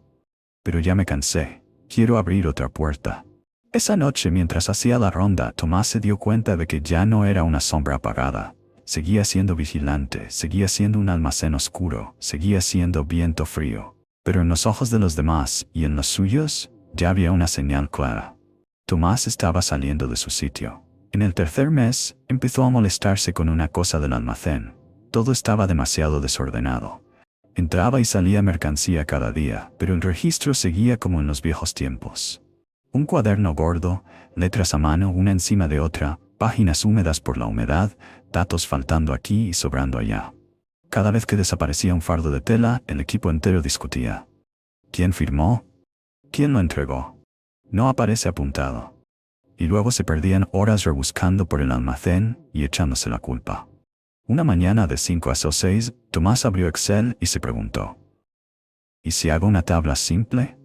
«Pero ya me cansé. Quiero abrir otra puerta». Esa noche, mientras hacía la ronda, Tomás se dio cuenta de que ya no era una sombra apagada. Seguía siendo vigilante, seguía siendo un almacén oscuro, seguía siendo viento frío. Pero en los ojos de los demás, y en los suyos, ya había una señal clara. Tomás estaba saliendo de su sitio. En el tercer mes, empezó a molestarse con una cosa del almacén. Todo estaba demasiado desordenado. Entraba y salía mercancía cada día, pero el registro seguía como en los viejos tiempos. Un cuaderno gordo, letras a mano una encima de otra, páginas húmedas por la humedad, datos faltando aquí y sobrando allá. Cada vez que desaparecía un fardo de tela, el equipo entero discutía. ¿Quién firmó? ¿Quién lo entregó? No aparece apuntado. Y luego se perdían horas rebuscando por el almacén y echándose la culpa. Una mañana de 5 a 6, Tomás abrió Excel y se preguntó: ¿y si hago una tabla simple?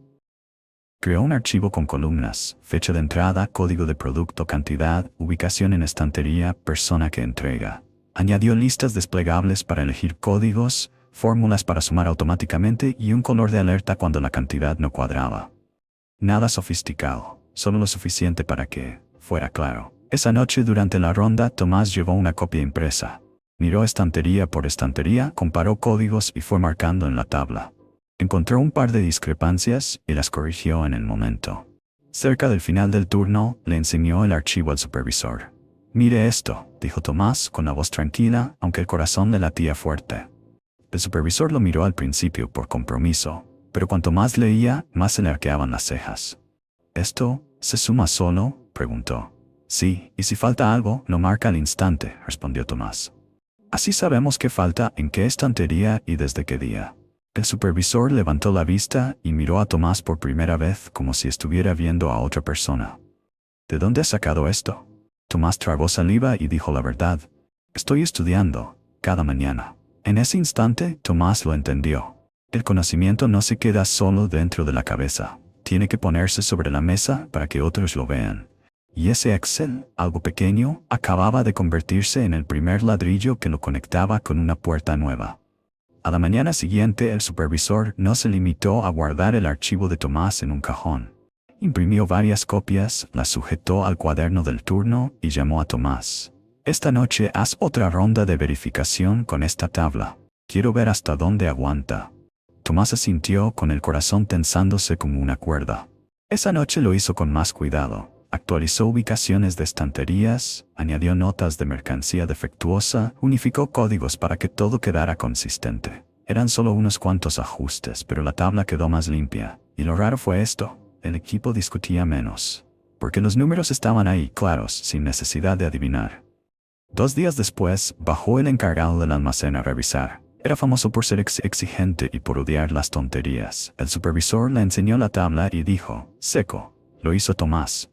Creó un archivo con columnas, fecha de entrada, código de producto, cantidad, ubicación en estantería, persona que entrega. Añadió listas desplegables para elegir códigos, fórmulas para sumar automáticamente y un color de alerta cuando la cantidad no cuadraba. Nada sofisticado, solo lo suficiente para que fuera claro. Esa noche durante la ronda, Tomás llevó una copia impresa. Miró estantería por estantería, comparó códigos y fue marcando en la tabla. Encontró un par de discrepancias y las corrigió en el momento. Cerca del final del turno, le enseñó el archivo al supervisor. «Mire esto», dijo Tomás con la voz tranquila, aunque el corazón le latía fuerte. El supervisor lo miró al principio por compromiso, pero cuanto más leía, más se le arqueaban las cejas. «¿Esto se suma solo?», preguntó. «Sí, y si falta algo, lo marca al instante», respondió Tomás. «Así sabemos qué falta, en qué estantería y desde qué día». El supervisor levantó la vista y miró a Tomás por primera vez como si estuviera viendo a otra persona. «¿De dónde has sacado esto?» Tomás tragó saliva y dijo la verdad. «Estoy estudiando, cada mañana». En ese instante, Tomás lo entendió. El conocimiento no se queda solo dentro de la cabeza. Tiene que ponerse sobre la mesa para que otros lo vean. Y ese Excel, algo pequeño, acababa de convertirse en el primer ladrillo que lo conectaba con una puerta nueva. A la mañana siguiente, el supervisor no se limitó a guardar el archivo de Tomás en un cajón. Imprimió varias copias, las sujetó al cuaderno del turno y llamó a Tomás. «Esta noche haz otra ronda de verificación con esta tabla. Quiero ver hasta dónde aguanta». Tomás asintió con el corazón tensándose como una cuerda. Esa noche lo hizo con más cuidado. Actualizó ubicaciones de estanterías, añadió notas de mercancía defectuosa, unificó códigos para que todo quedara consistente. Eran solo unos cuantos ajustes, pero la tabla quedó más limpia. Y lo raro fue esto: el equipo discutía menos. Porque los números estaban ahí, claros, sin necesidad de adivinar. 2 días después, bajó el encargado del almacén a revisar. Era famoso por ser exigente y por odiar las tonterías. El supervisor le enseñó la tabla y dijo: «Seco». Lo hizo Tomás.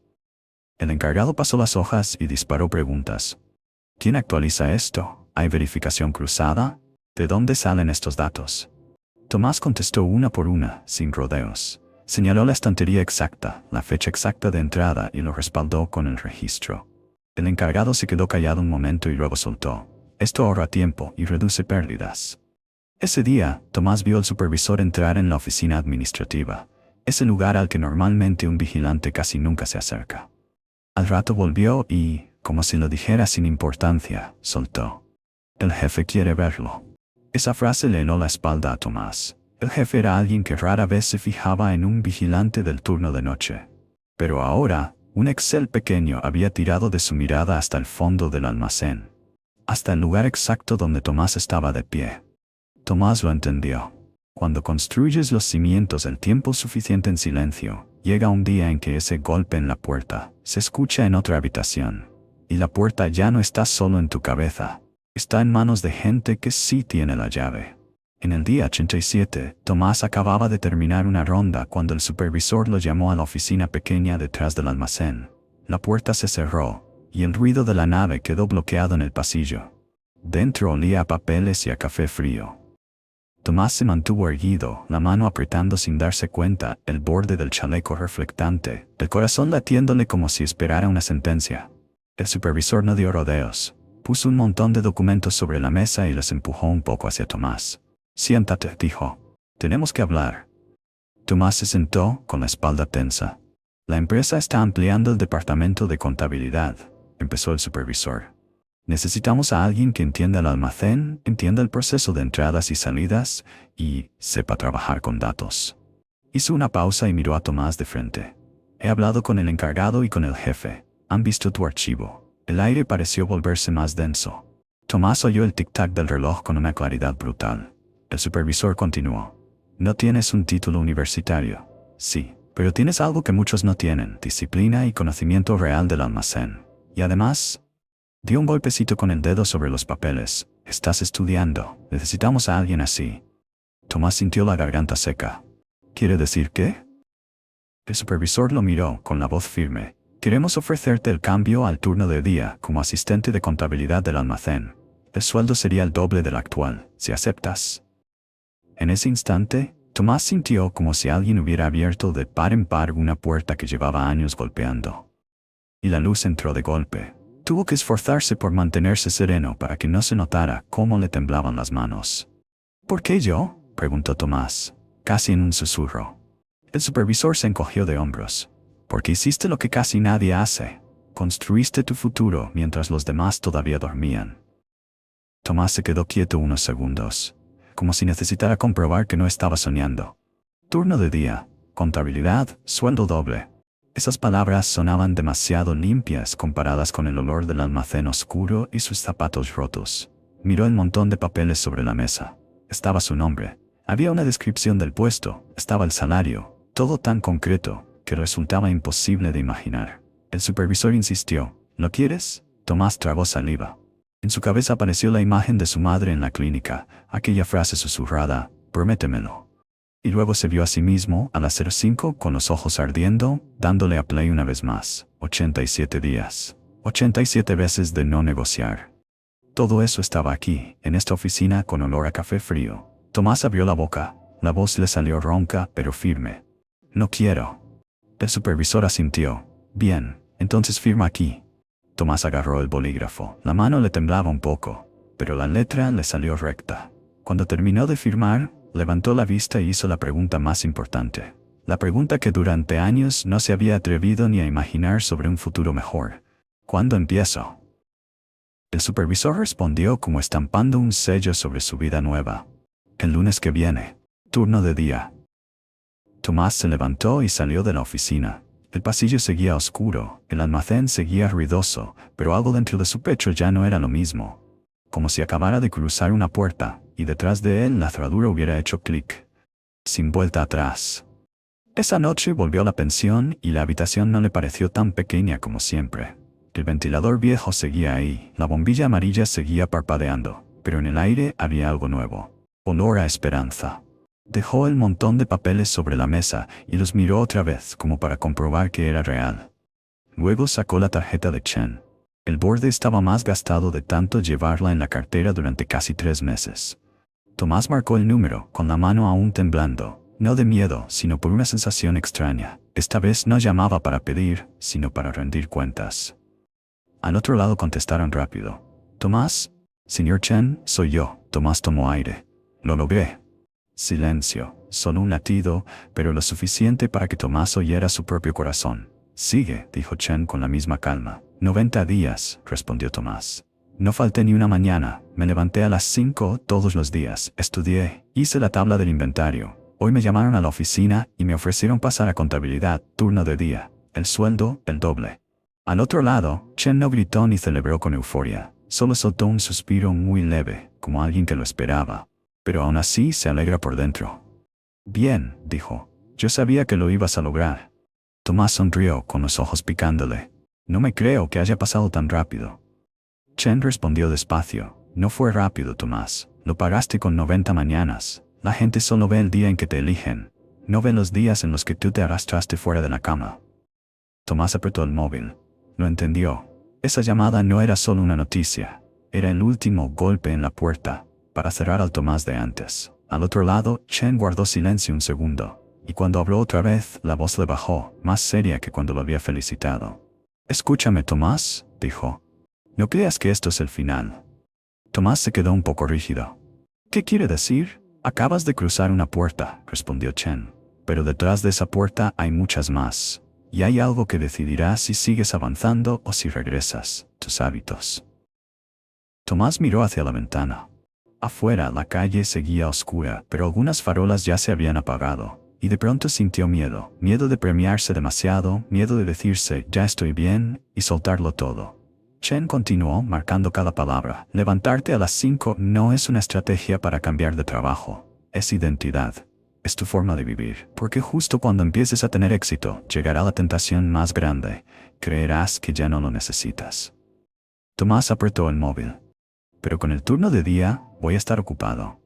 El encargado pasó las hojas y disparó preguntas. ¿Quién actualiza esto? ¿Hay verificación cruzada? ¿De dónde salen estos datos? Tomás contestó una por una, sin rodeos. Señaló la estantería exacta, la fecha exacta de entrada y lo respaldó con el registro. El encargado se quedó callado un momento y luego soltó: «Esto ahorra tiempo y reduce pérdidas». Ese día, Tomás vio al supervisor entrar en la oficina administrativa, ese lugar al que normalmente un vigilante casi nunca se acerca. Al rato volvió y, como si lo dijera sin importancia, soltó: «El jefe quiere verlo». Esa frase le heló la espalda a Tomás. El jefe era alguien que rara vez se fijaba en un vigilante del turno de noche. Pero ahora, un Excel pequeño había tirado de su mirada hasta el fondo del almacén. Hasta el lugar exacto donde Tomás estaba de pie. Tomás lo entendió. Cuando construyes los cimientos el tiempo suficiente en silencio, llega un día en que ese golpe en la puerta se escucha en otra habitación. Y la puerta ya no está solo en tu cabeza. Está en manos de gente que sí tiene la llave. En el día 87, Tomás acababa de terminar una ronda cuando el supervisor lo llamó a la oficina pequeña detrás del almacén. La puerta se cerró, y el ruido de la nave quedó bloqueado en el pasillo. Dentro olía a papeles y a café frío. Tomás se mantuvo erguido, la mano apretando sin darse cuenta el borde del chaleco reflectante, el corazón latiéndole como si esperara una sentencia. El supervisor no dio rodeos. Puso un montón de documentos sobre la mesa y los empujó un poco hacia Tomás. «Siéntate», dijo. «Tenemos que hablar». Tomás se sentó, con la espalda tensa. «La empresa está ampliando el departamento de contabilidad», empezó el supervisor. «Necesitamos a alguien que entienda el almacén, entienda el proceso de entradas y salidas, y sepa trabajar con datos». Hizo una pausa y miró a Tomás de frente. «He hablado con el encargado y con el jefe. Han visto tu archivo». El aire pareció volverse más denso. Tomás oyó el tic-tac del reloj con una claridad brutal. El supervisor continuó. «No tienes un título universitario». «Sí, pero tienes algo que muchos no tienen, disciplina y conocimiento real del almacén. Y además...» Dio un golpecito con el dedo sobre los papeles. «Estás estudiando. Necesitamos a alguien así». Tomás sintió la garganta seca. «¿Quiere decir qué?» El supervisor lo miró, con la voz firme. «Queremos ofrecerte el cambio al turno de día como asistente de contabilidad del almacén. El sueldo sería el doble del actual, si aceptas». En ese instante, Tomás sintió como si alguien hubiera abierto de par en par una puerta que llevaba años golpeando. Y la luz entró de golpe. Tuvo que esforzarse por mantenerse sereno para que no se notara cómo le temblaban las manos. «¿Por qué yo?», preguntó Tomás, casi en un susurro. El supervisor se encogió de hombros. «Porque hiciste lo que casi nadie hace. Construiste tu futuro mientras los demás todavía dormían». Tomás se quedó quieto unos segundos, como si necesitara comprobar que no estaba soñando. Turno de día, contabilidad, sueldo doble. Esas palabras sonaban demasiado limpias comparadas con el olor del almacén oscuro y sus zapatos rotos. Miró el montón de papeles sobre la mesa. Estaba su nombre. Había una descripción del puesto. Estaba el salario. Todo tan concreto que resultaba imposible de imaginar. El supervisor insistió. «¿Lo quieres?». Tomás tragó saliva. En su cabeza apareció la imagen de su madre en la clínica, aquella frase susurrada, «Prométemelo». Y luego se vio a sí mismo, a las 05, con los ojos ardiendo, dándole a play una vez más. 87 días. 87 veces de no negociar. Todo eso estaba aquí, en esta oficina con olor a café frío. Tomás abrió la boca. La voz le salió ronca, pero firme. «No quiero». El supervisor asintió. «Bien, entonces firma aquí». Tomás agarró el bolígrafo. La mano le temblaba un poco, pero la letra le salió recta. Cuando terminó de firmar, levantó la vista y hizo la pregunta más importante. La pregunta que durante años no se había atrevido ni a imaginar sobre un futuro mejor. «¿Cuándo empiezo?». El supervisor respondió como estampando un sello sobre su vida nueva. «El lunes que viene. Turno de día». Tomás se levantó y salió de la oficina. El pasillo seguía oscuro, el almacén seguía ruidoso, pero algo dentro de su pecho ya no era lo mismo. Como si acabara de cruzar una puerta, y detrás de él la cerradura hubiera hecho clic. Sin vuelta atrás. Esa noche volvió a la pensión y la habitación no le pareció tan pequeña como siempre. El ventilador viejo seguía ahí, la bombilla amarilla seguía parpadeando, pero en el aire había algo nuevo. Olor a esperanza. Dejó el montón de papeles sobre la mesa y los miró otra vez como para comprobar que era real. Luego sacó la tarjeta de Chen. El borde estaba más gastado de tanto llevarla en la cartera durante casi 3 meses. Tomás marcó el número, con la mano aún temblando, no de miedo, sino por una sensación extraña. Esta vez no llamaba para pedir, sino para rendir cuentas. Al otro lado contestaron rápido. «Tomás». «Señor Chen, soy yo». Tomás tomó aire. «Lo logré». Silencio, solo un latido, pero lo suficiente para que Tomás oyera su propio corazón. «Sigue», dijo Chen con la misma calma. 90 días, respondió Tomás. «No falté ni una mañana, me levanté a las 5 todos los días, estudié, hice la tabla del inventario. Hoy me llamaron a la oficina y me ofrecieron pasar a contabilidad, turno de día. El sueldo, el doble». Al otro lado, Chen no gritó ni celebró con euforia, solo soltó un suspiro muy leve, como alguien que lo esperaba. Pero aún así se alegra por dentro. «Bien», dijo. «Yo sabía que lo ibas a lograr». Tomás sonrió con los ojos picándole. «No me creo que haya pasado tan rápido». Chen respondió despacio. No fue rápido, Tomás. Lo pagaste con 90 mañanas. La gente solo ve el día en que te eligen. No ve los días en los que tú te arrastraste fuera de la cama. Tomás apretó el móvil. Lo entendió. Esa llamada no era solo una noticia. Era el último golpe en la puerta, para cerrar al Tomás de antes. Al otro lado, Chen guardó silencio un segundo, y cuando habló otra vez, la voz le bajó, más seria que cuando lo había felicitado. «Escúchame, Tomás», dijo. «No creas que esto es el final». Tomás se quedó un poco rígido. «¿Qué quiere decir?» «Acabas de cruzar una puerta», respondió Chen. «Pero detrás de esa puerta hay muchas más. Y hay algo que decidirá si sigues avanzando o si regresas, tus hábitos». Tomás miró hacia la ventana. Afuera, la calle seguía oscura, pero algunas farolas ya se habían apagado, y de pronto sintió miedo. Miedo de premiarse demasiado, miedo de decirse, ya estoy bien, y soltarlo todo. Chen continuó, marcando cada palabra. Levantarte a las 5 no es una estrategia para cambiar de trabajo. Es identidad. Es tu forma de vivir. Porque justo cuando empieces a tener éxito, llegará la tentación más grande. Creerás que ya no lo necesitas. Tomás apretó el móvil. Pero con el turno de día, voy a estar ocupado.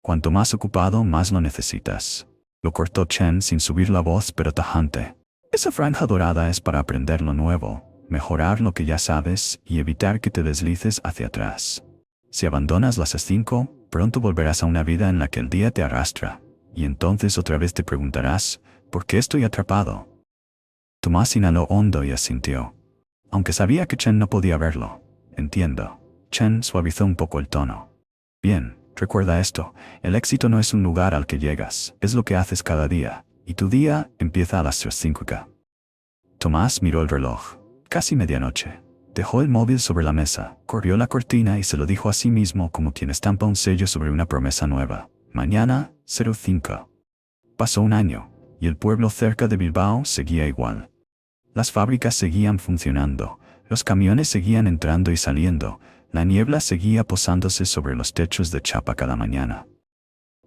Cuanto más ocupado, más lo necesitas. Lo cortó Chen sin subir la voz, pero tajante. Esa franja dorada es para aprender lo nuevo, mejorar lo que ya sabes y evitar que te deslices hacia atrás. Si abandonas las 5, pronto volverás a una vida en la que el día te arrastra, y entonces otra vez te preguntarás, ¿por qué estoy atrapado? Tomás inhaló hondo y asintió. Aunque sabía que Chen no podía verlo. Entiendo. Chen suavizó un poco el tono. Bien, recuerda esto, el éxito no es un lugar al que llegas, es lo que haces cada día, y tu día empieza a las 3:05. Tomás miró el reloj. Casi medianoche. Dejó el móvil sobre la mesa, corrió la cortina y se lo dijo a sí mismo como quien estampa un sello sobre una promesa nueva. Mañana, 05. Pasó un año, y el pueblo cerca de Bilbao seguía igual. Las fábricas seguían funcionando, los camiones seguían entrando y saliendo, la niebla seguía posándose sobre los techos de chapa cada mañana.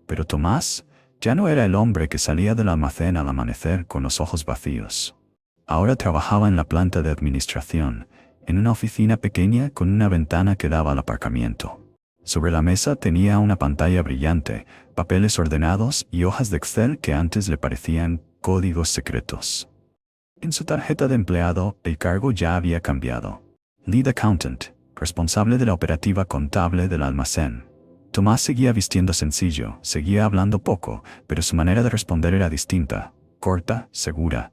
Pero Tomás ya no era el hombre que salía del almacén al amanecer con los ojos vacíos. Ahora trabajaba en la planta de administración, en una oficina pequeña con una ventana que daba al aparcamiento. Sobre la mesa tenía una pantalla brillante, papeles ordenados y hojas de Excel que antes le parecían códigos secretos. En su tarjeta de empleado, el cargo ya había cambiado. Lead Accountant, responsable de la operativa contable del almacén. Tomás seguía vistiendo sencillo, seguía hablando poco, pero su manera de responder era distinta, corta, segura.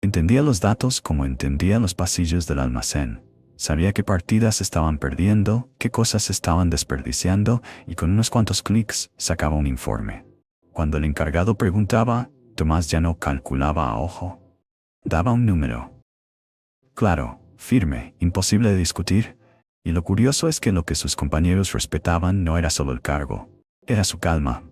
Entendía los datos como entendía los pasillos del almacén. Sabía qué partidas estaban perdiendo, qué cosas estaban desperdiciando, y con unos cuantos clics sacaba un informe. Cuando el encargado preguntaba, Tomás ya no calculaba a ojo. Daba un número. Claro, firme, imposible de discutir. Y lo curioso es que lo que sus compañeros respetaban no era solo el cargo, era su calma.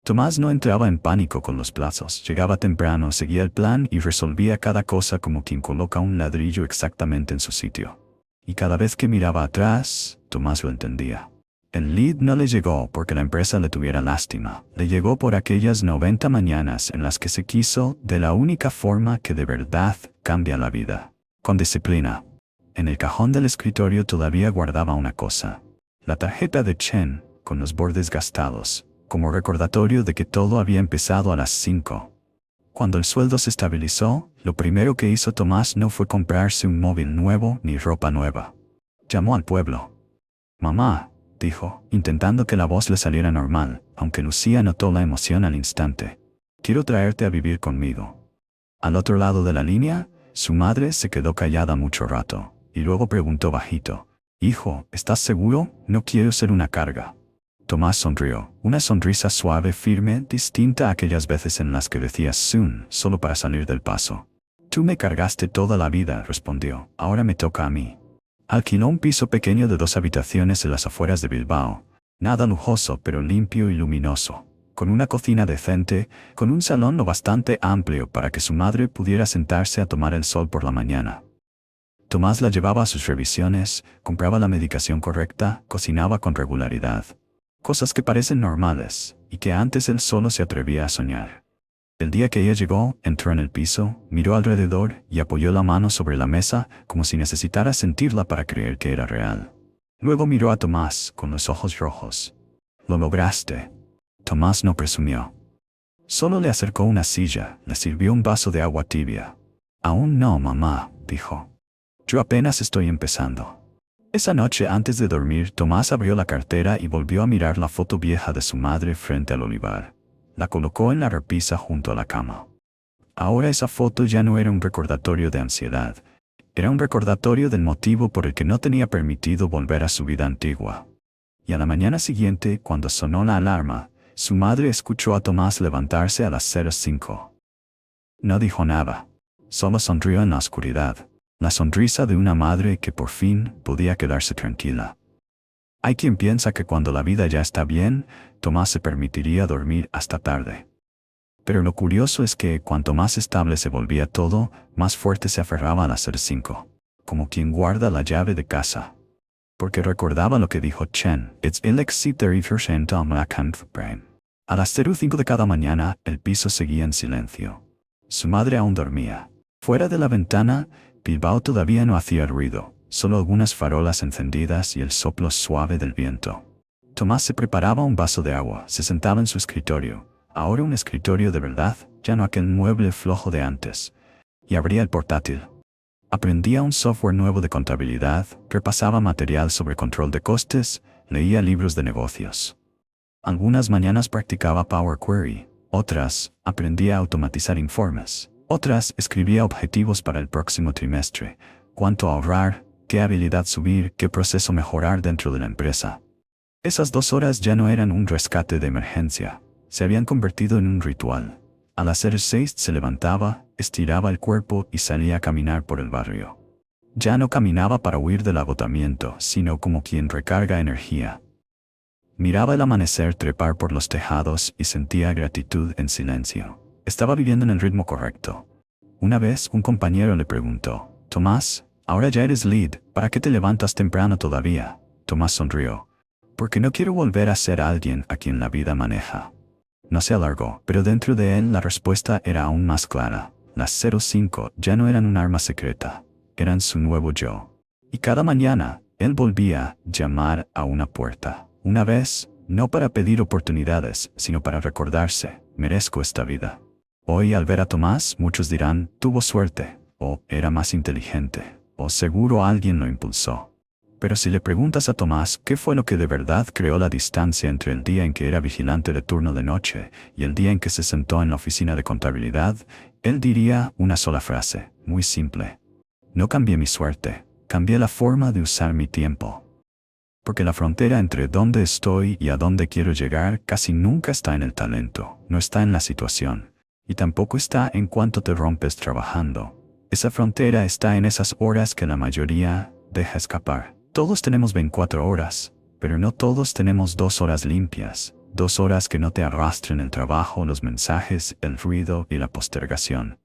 Tomás no entraba en pánico con los plazos, llegaba temprano, seguía el plan y resolvía cada cosa como quien coloca un ladrillo exactamente en su sitio. Y cada vez que miraba atrás, Tomás lo entendía. El lead no le llegó porque la empresa le tuviera lástima, le llegó por aquellas 90 mañanas en las que se quiso de la única forma que de verdad cambia la vida, con disciplina. En el cajón del escritorio todavía guardaba una cosa. La tarjeta de Chen, con los bordes gastados, como recordatorio de que todo había empezado a las 5. Cuando el sueldo se estabilizó, lo primero que hizo Tomás no fue comprarse un móvil nuevo ni ropa nueva. Llamó al pueblo. «Mamá», dijo, intentando que la voz le saliera normal, aunque Lucía notó la emoción al instante. «Quiero traerte a vivir conmigo». Al otro lado de la línea, su madre se quedó callada mucho rato. Y luego preguntó bajito, «Hijo, ¿estás seguro? No quiero ser una carga». Tomás sonrió, una sonrisa suave, firme, distinta a aquellas veces en las que decías soon, solo para salir del paso. «Tú me cargaste toda la vida», respondió, «ahora me toca a mí». Alquiló un piso pequeño de 2 habitaciones en las afueras de Bilbao, nada lujoso pero limpio y luminoso, con una cocina decente, con un salón lo bastante amplio para que su madre pudiera sentarse a tomar el sol por la mañana. Tomás la llevaba a sus revisiones, compraba la medicación correcta, cocinaba con regularidad. Cosas que parecen normales, y que antes él solo se atrevía a soñar. El día que ella llegó, entró en el piso, miró alrededor y apoyó la mano sobre la mesa como si necesitara sentirla para creer que era real. Luego miró a Tomás con los ojos rojos. «Lo lograste». Tomás no presumió. Solo le acercó una silla, le sirvió un vaso de agua tibia. «Aún no, mamá», dijo. «Yo apenas estoy empezando». Esa noche antes de dormir, Tomás abrió la cartera y volvió a mirar la foto vieja de su madre frente al olivar. La colocó en la repisa junto a la cama. Ahora esa foto ya no era un recordatorio de ansiedad. Era un recordatorio del motivo por el que no tenía permitido volver a su vida antigua. Y a la mañana siguiente, cuando sonó la alarma, su madre escuchó a Tomás levantarse a las 05. No dijo nada. Solo sonrió en la oscuridad. La sonrisa de una madre que por fin podía quedarse tranquila. Hay quien piensa que cuando la vida ya está bien, Tomás se permitiría dormir hasta tarde. Pero lo curioso es que cuanto más estable se volvía todo, más fuerte se aferraba a las 05, como quien guarda la llave de casa. Porque recordaba lo que dijo Chen, «It's ilexit 30% am brain». A las 05 de cada mañana, el piso seguía en silencio. Su madre aún dormía. Fuera de la ventana, Bilbao todavía no hacía ruido, solo algunas farolas encendidas y el soplo suave del viento. Tomás se preparaba un vaso de agua, se sentaba en su escritorio, ahora un escritorio de verdad, ya no aquel mueble flojo de antes, y abría el portátil. Aprendía un software nuevo de contabilidad, repasaba material sobre control de costes, leía libros de negocios. Algunas mañanas practicaba Power Query, otras, aprendía a automatizar informes. Otras, escribía objetivos para el próximo trimestre, cuánto ahorrar, qué habilidad subir, qué proceso mejorar dentro de la empresa. Esas 2 horas ya no eran un rescate de emergencia, se habían convertido en un ritual. A las 06 se levantaba, estiraba el cuerpo y salía a caminar por el barrio. Ya no caminaba para huir del agotamiento, sino como quien recarga energía. Miraba el amanecer trepar por los tejados y sentía gratitud en silencio. Estaba viviendo en el ritmo correcto. Una vez un compañero le preguntó, «Tomás, ahora ya eres lead, ¿para qué te levantas temprano todavía?» Tomás sonrió. «Porque no quiero volver a ser alguien a quien la vida maneja». No se alargó, pero dentro de él la respuesta era aún más clara. Las 05 ya no eran un arma secreta, eran su nuevo yo. Y cada mañana, él volvía a llamar a una puerta. Una vez, no para pedir oportunidades, sino para recordarse, merezco esta vida. Hoy al ver a Tomás, muchos dirán, tuvo suerte, o era más inteligente, o seguro alguien lo impulsó. Pero si le preguntas a Tomás qué fue lo que de verdad creó la distancia entre el día en que era vigilante de turno de noche y el día en que se sentó en la oficina de contabilidad, él diría una sola frase, muy simple. No cambié mi suerte, cambié la forma de usar mi tiempo. Porque la frontera entre dónde estoy y a dónde quiero llegar casi nunca está en el talento, no está en la situación. Y tampoco está en cuánto te rompes trabajando. Esa frontera está en esas horas que la mayoría deja escapar. Todos tenemos 24 horas, pero no todos tenemos 2 horas limpias, 2 horas que no te arrastren el trabajo, los mensajes, el ruido y la postergación.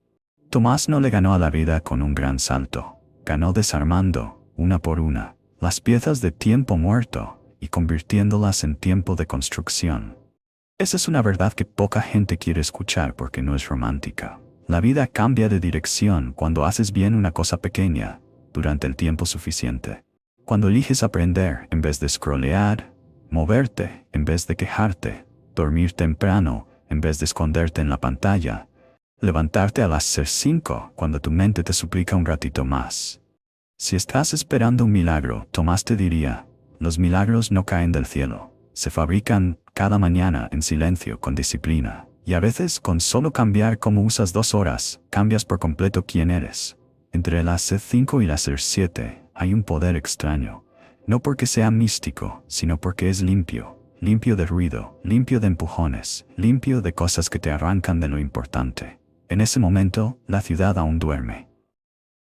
Tomás no le ganó a la vida con un gran salto, ganó desarmando, una por una, las piezas de tiempo muerto y convirtiéndolas en tiempo de construcción. Esa es una verdad que poca gente quiere escuchar porque no es romántica. La vida cambia de dirección cuando haces bien una cosa pequeña, durante el tiempo suficiente. Cuando eliges aprender en vez de scrollear, moverte en vez de quejarte, dormir temprano en vez de esconderte en la pantalla, levantarte a las 05 cuando tu mente te suplica un ratito más. Si estás esperando un milagro, Tomás te diría, los milagros no caen del cielo. Se fabrican cada mañana en silencio con disciplina, y a veces con solo cambiar cómo usas 2 horas, cambias por completo quién eres. Entre las 05 y las 07 hay un poder extraño, no porque sea místico, sino porque es limpio, limpio de ruido, limpio de empujones, limpio de cosas que te arrancan de lo importante. En ese momento, la ciudad aún duerme.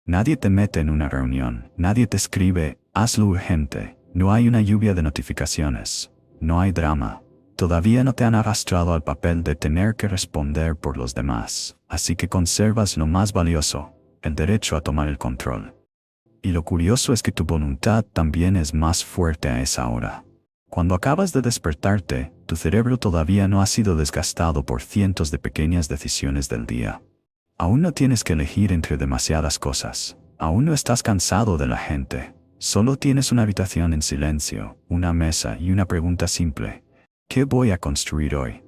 Nadie te mete en una reunión, nadie te escribe, hazlo urgente, no hay una lluvia de notificaciones. No hay drama. Todavía no te han arrastrado al papel de tener que responder por los demás, así que conservas lo más valioso, el derecho a tomar el control. Y lo curioso es que tu voluntad también es más fuerte a esa hora. Cuando acabas de despertarte, tu cerebro todavía no ha sido desgastado por cientos de pequeñas decisiones del día. Aún no tienes que elegir entre demasiadas cosas. Aún no estás cansado de la gente. Solo tienes una habitación en silencio, una mesa y una pregunta simple. ¿Qué voy a construir hoy?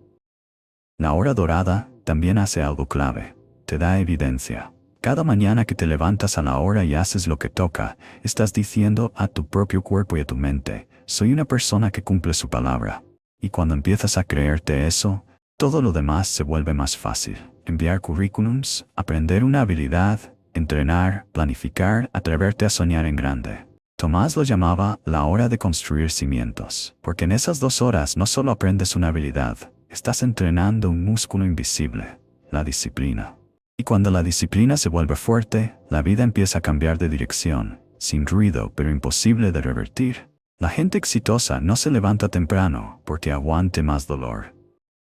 La hora dorada también hace algo clave. Te da evidencia. Cada mañana que te levantas a la hora y haces lo que toca, estás diciendo a tu propio cuerpo y a tu mente, soy una persona que cumple su palabra. Y cuando empiezas a creerte eso, todo lo demás se vuelve más fácil. Enviar currículums, aprender una habilidad, entrenar, planificar, atreverte a soñar en grande. Tomás lo llamaba la hora de construir cimientos, porque en esas 2 horas no solo aprendes una habilidad, estás entrenando un músculo invisible, la disciplina. Y cuando la disciplina se vuelve fuerte, la vida empieza a cambiar de dirección, sin ruido pero imposible de revertir. La gente exitosa no se levanta temprano porque aguante más dolor.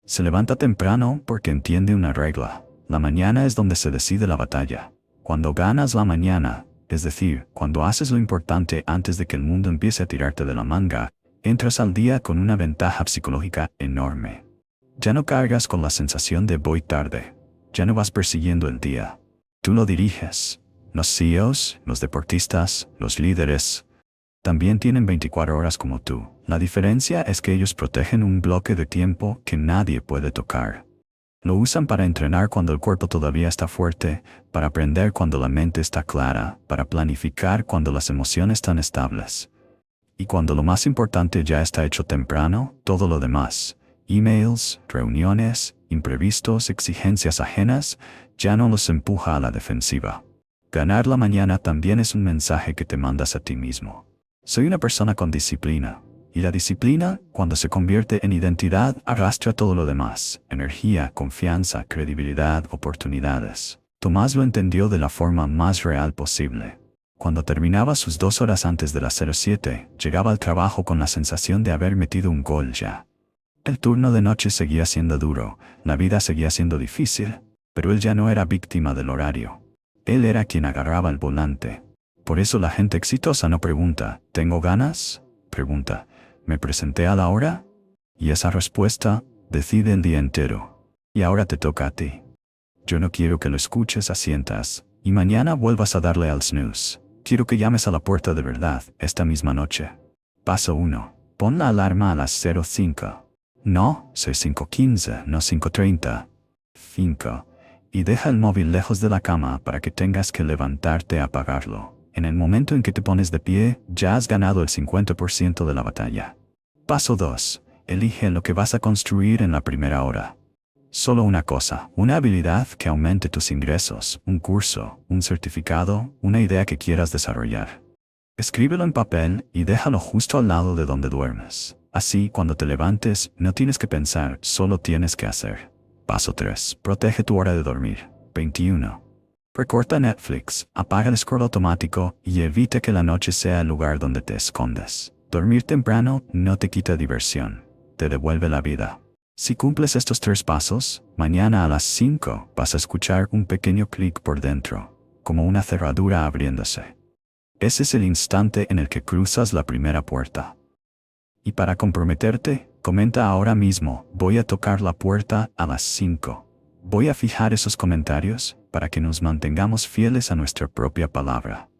Se levanta temprano porque entiende una regla. La mañana es donde se decide la batalla. Cuando ganas la mañana, es decir, cuando haces lo importante antes de que el mundo empiece a tirarte de la manga, entras al día con una ventaja psicológica enorme. Ya no cargas con la sensación de voy tarde. Ya no vas persiguiendo el día. Tú lo diriges. Los CEOs, los deportistas, los líderes, también tienen 24 horas como tú. La diferencia es que ellos protegen un bloque de tiempo que nadie puede tocar. Lo usan para entrenar cuando el cuerpo todavía está fuerte, para aprender cuando la mente está clara, para planificar cuando las emociones están estables. Y cuando lo más importante ya está hecho temprano, todo lo demás, emails, reuniones, imprevistos, exigencias ajenas, ya no los empuja a la defensiva. Ganar la mañana también es un mensaje que te mandas a ti mismo. Soy una persona con disciplina. Y la disciplina, cuando se convierte en identidad, arrastra todo lo demás: energía, confianza, credibilidad, oportunidades. Tomás lo entendió de la forma más real posible. Cuando terminaba sus 2 horas antes de las 07, llegaba al trabajo con la sensación de haber metido un gol ya. El turno de noche seguía siendo duro, la vida seguía siendo difícil, pero él ya no era víctima del horario. Él era quien agarraba el volante. Por eso la gente exitosa no pregunta, ¿tengo ganas? Pregunta, ¿me presenté a la hora? Y esa respuesta decide el día entero. Y ahora te toca a ti. Yo no quiero que lo escuches a cientas y mañana vuelvas a darle al snooze. Quiero que llames a la puerta de verdad esta misma noche. Paso 1. Pon la alarma a las 05. No, soy 5:15, no 5:30. 5. Y deja el móvil lejos de la cama para que tengas que levantarte a apagarlo. En el momento en que te pones de pie, ya has ganado el 50% de la batalla. Paso 2. Elige lo que vas a construir en la primera hora. Solo una cosa, una habilidad que aumente tus ingresos, un curso, un certificado, una idea que quieras desarrollar. Escríbelo en papel y déjalo justo al lado de donde duermes. Así, cuando te levantes, no tienes que pensar, solo tienes que hacer. Paso 3. Protege tu hora de dormir. 21. Recorta Netflix, apaga el scroll automático y evita que la noche sea el lugar donde te escondes. Dormir temprano no te quita diversión, te devuelve la vida. Si cumples estos 3 pasos, mañana a las 5 vas a escuchar un pequeño clic por dentro, como una cerradura abriéndose. Ese es el instante en el que cruzas la primera puerta. Y para comprometerte, comenta ahora mismo, voy a tocar la puerta a las 5. Voy a fijar esos comentarios para que nos mantengamos fieles a nuestra propia palabra.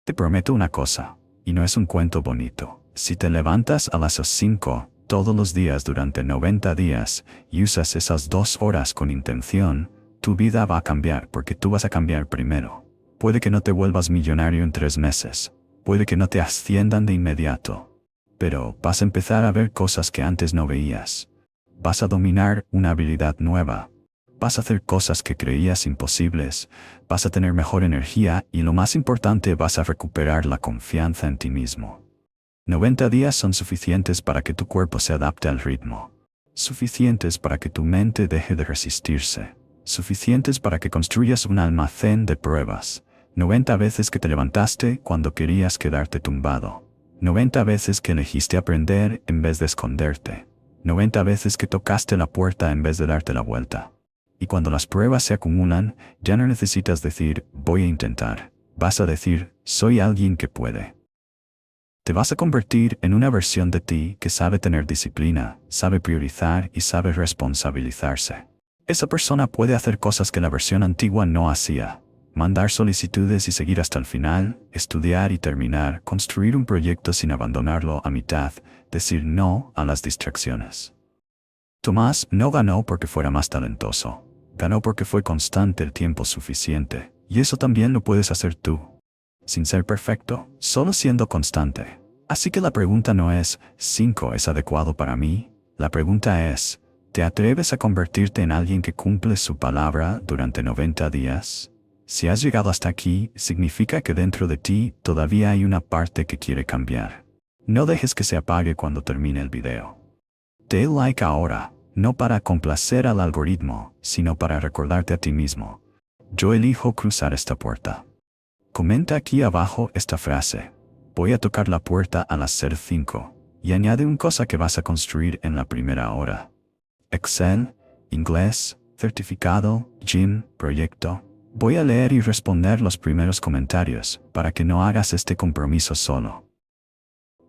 Te prometo una cosa, y no es un cuento bonito. Si te levantas a las 5 todos los días durante 90 días y usas esas 2 horas con intención, tu vida va a cambiar porque tú vas a cambiar primero. Puede que no te vuelvas millonario en 3 meses, puede que no te asciendan de inmediato, pero vas a empezar a ver cosas que antes no veías. Vas a dominar una habilidad nueva. Vas a hacer cosas que creías imposibles, vas a tener mejor energía y lo más importante, vas a recuperar la confianza en ti mismo. 90 días son suficientes para que tu cuerpo se adapte al ritmo. Suficientes para que tu mente deje de resistirse. Suficientes para que construyas un almacén de pruebas. 90 veces que te levantaste cuando querías quedarte tumbado. 90 veces que elegiste aprender en vez de esconderte. 90 veces que tocaste la puerta en vez de darte la vuelta. Y cuando las pruebas se acumulan, ya no necesitas decir, voy a intentar. Vas a decir, soy alguien que puede. Te vas a convertir en una versión de ti que sabe tener disciplina, sabe priorizar y sabe responsabilizarse. Esa persona puede hacer cosas que la versión antigua no hacía. Mandar solicitudes y seguir hasta el final, estudiar y terminar, construir un proyecto sin abandonarlo a mitad, decir no a las distracciones. Tomás no ganó porque fuera más talentoso. Ganó porque fue constante el tiempo suficiente, y eso también lo puedes hacer tú. Sin ser perfecto, solo siendo constante. Así que la pregunta no es, ¿5 es adecuado para mí? La pregunta es, ¿te atreves a convertirte en alguien que cumple su palabra durante 90 días? Si has llegado hasta aquí, significa que dentro de ti todavía hay una parte que quiere cambiar. No dejes que se apague cuando termine el video. Dale like ahora, no para complacer al algoritmo, sino para recordarte a ti mismo. Yo elijo cruzar esta puerta. Comenta aquí abajo esta frase. Voy a tocar la puerta a las 05. Y añade una cosa que vas a construir en la primera hora. Excel, inglés, certificado, gym, proyecto. Voy a leer y responder los primeros comentarios para que no hagas este compromiso solo.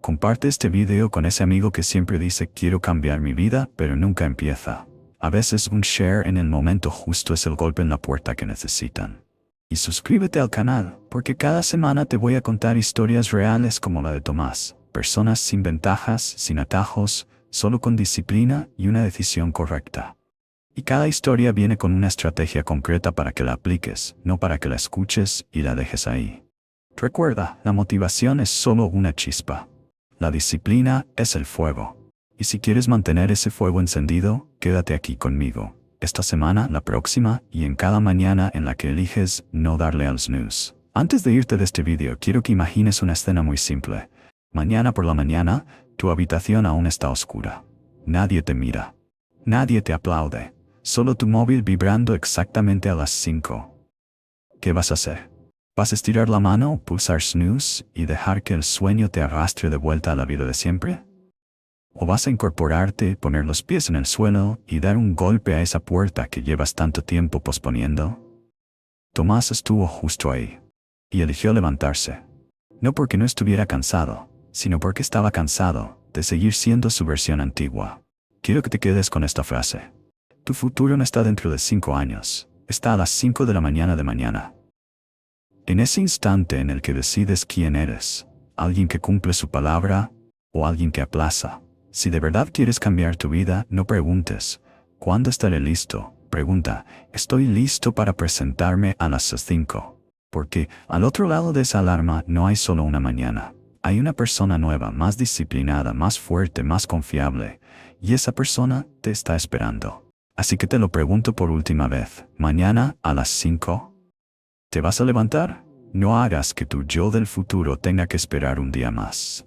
Comparte este video con ese amigo que siempre dice quiero cambiar mi vida, pero nunca empieza. A veces un share en el momento justo es el golpe en la puerta que necesitan. Y suscríbete al canal, porque cada semana te voy a contar historias reales como la de Tomás. Personas sin ventajas, sin atajos, solo con disciplina y una decisión correcta. Y cada historia viene con una estrategia concreta para que la apliques, no para que la escuches y la dejes ahí. Recuerda, la motivación es solo una chispa. La disciplina es el fuego. Y si quieres mantener ese fuego encendido, quédate aquí conmigo. Esta semana, la próxima y en cada mañana en la que eliges no darle al snooze. Antes de irte de este video, quiero que imagines una escena muy simple. Mañana por la mañana, tu habitación aún está oscura. Nadie te mira. Nadie te aplaude. Solo tu móvil vibrando exactamente a las 5. ¿Qué vas a hacer? ¿Vas a estirar la mano, pulsar snooze y dejar que el sueño te arrastre de vuelta a la vida de siempre? ¿O vas a incorporarte, poner los pies en el suelo y dar un golpe a esa puerta que llevas tanto tiempo posponiendo? Tomás estuvo justo ahí. Y eligió levantarse. No porque no estuviera cansado, sino porque estaba cansado de seguir siendo su versión antigua. Quiero que te quedes con esta frase. Tu futuro no está dentro de 5 años, está a las 5 de la mañana de mañana. En ese instante en el que decides quién eres, alguien que cumple su palabra o alguien que aplaza. Si de verdad quieres cambiar tu vida, no preguntes, ¿cuándo estaré listo? Pregunta, ¿estoy listo para presentarme a las 5? Porque al otro lado de esa alarma no hay solo una mañana. Hay una persona nueva, más disciplinada, más fuerte, más confiable, y esa persona te está esperando. Así que te lo pregunto por última vez, ¿mañana a las 5? ¿Te vas a levantar? No hagas que tu yo del futuro tenga que esperar un día más.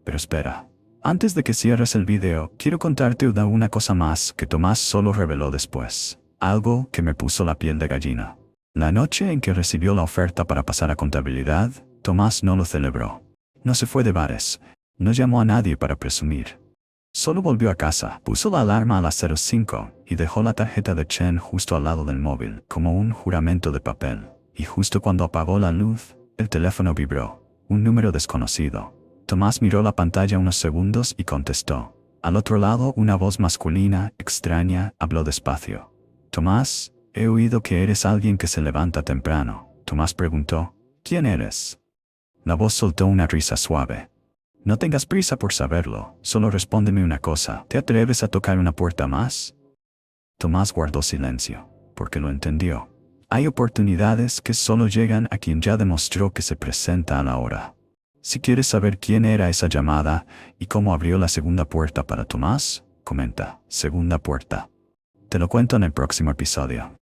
Pero espera. Antes de que cierres el video, quiero contarte una cosa más que Tomás solo reveló después. Algo que me puso la piel de gallina. La noche en que recibió la oferta para pasar a contabilidad, Tomás no lo celebró. No se fue de bares. No llamó a nadie para presumir. Solo volvió a casa, puso la alarma a las 05 y dejó la tarjeta de Chen justo al lado del móvil, como un juramento de papel. Y justo cuando apagó la luz, el teléfono vibró. Un número desconocido. Tomás miró la pantalla unos segundos y contestó. Al otro lado, una voz masculina, extraña, habló despacio. Tomás, he oído que eres alguien que se levanta temprano. Tomás preguntó, ¿quién eres? La voz soltó una risa suave. No tengas prisa por saberlo, solo respóndeme una cosa. ¿Te atreves a tocar una puerta más? Tomás guardó silencio, porque lo entendió. Hay oportunidades que solo llegan a quien ya demostró que se presenta a la hora. Si quieres saber quién era esa llamada y cómo abrió la segunda puerta para Tomás, comenta, segunda puerta. Te lo cuento en el próximo episodio.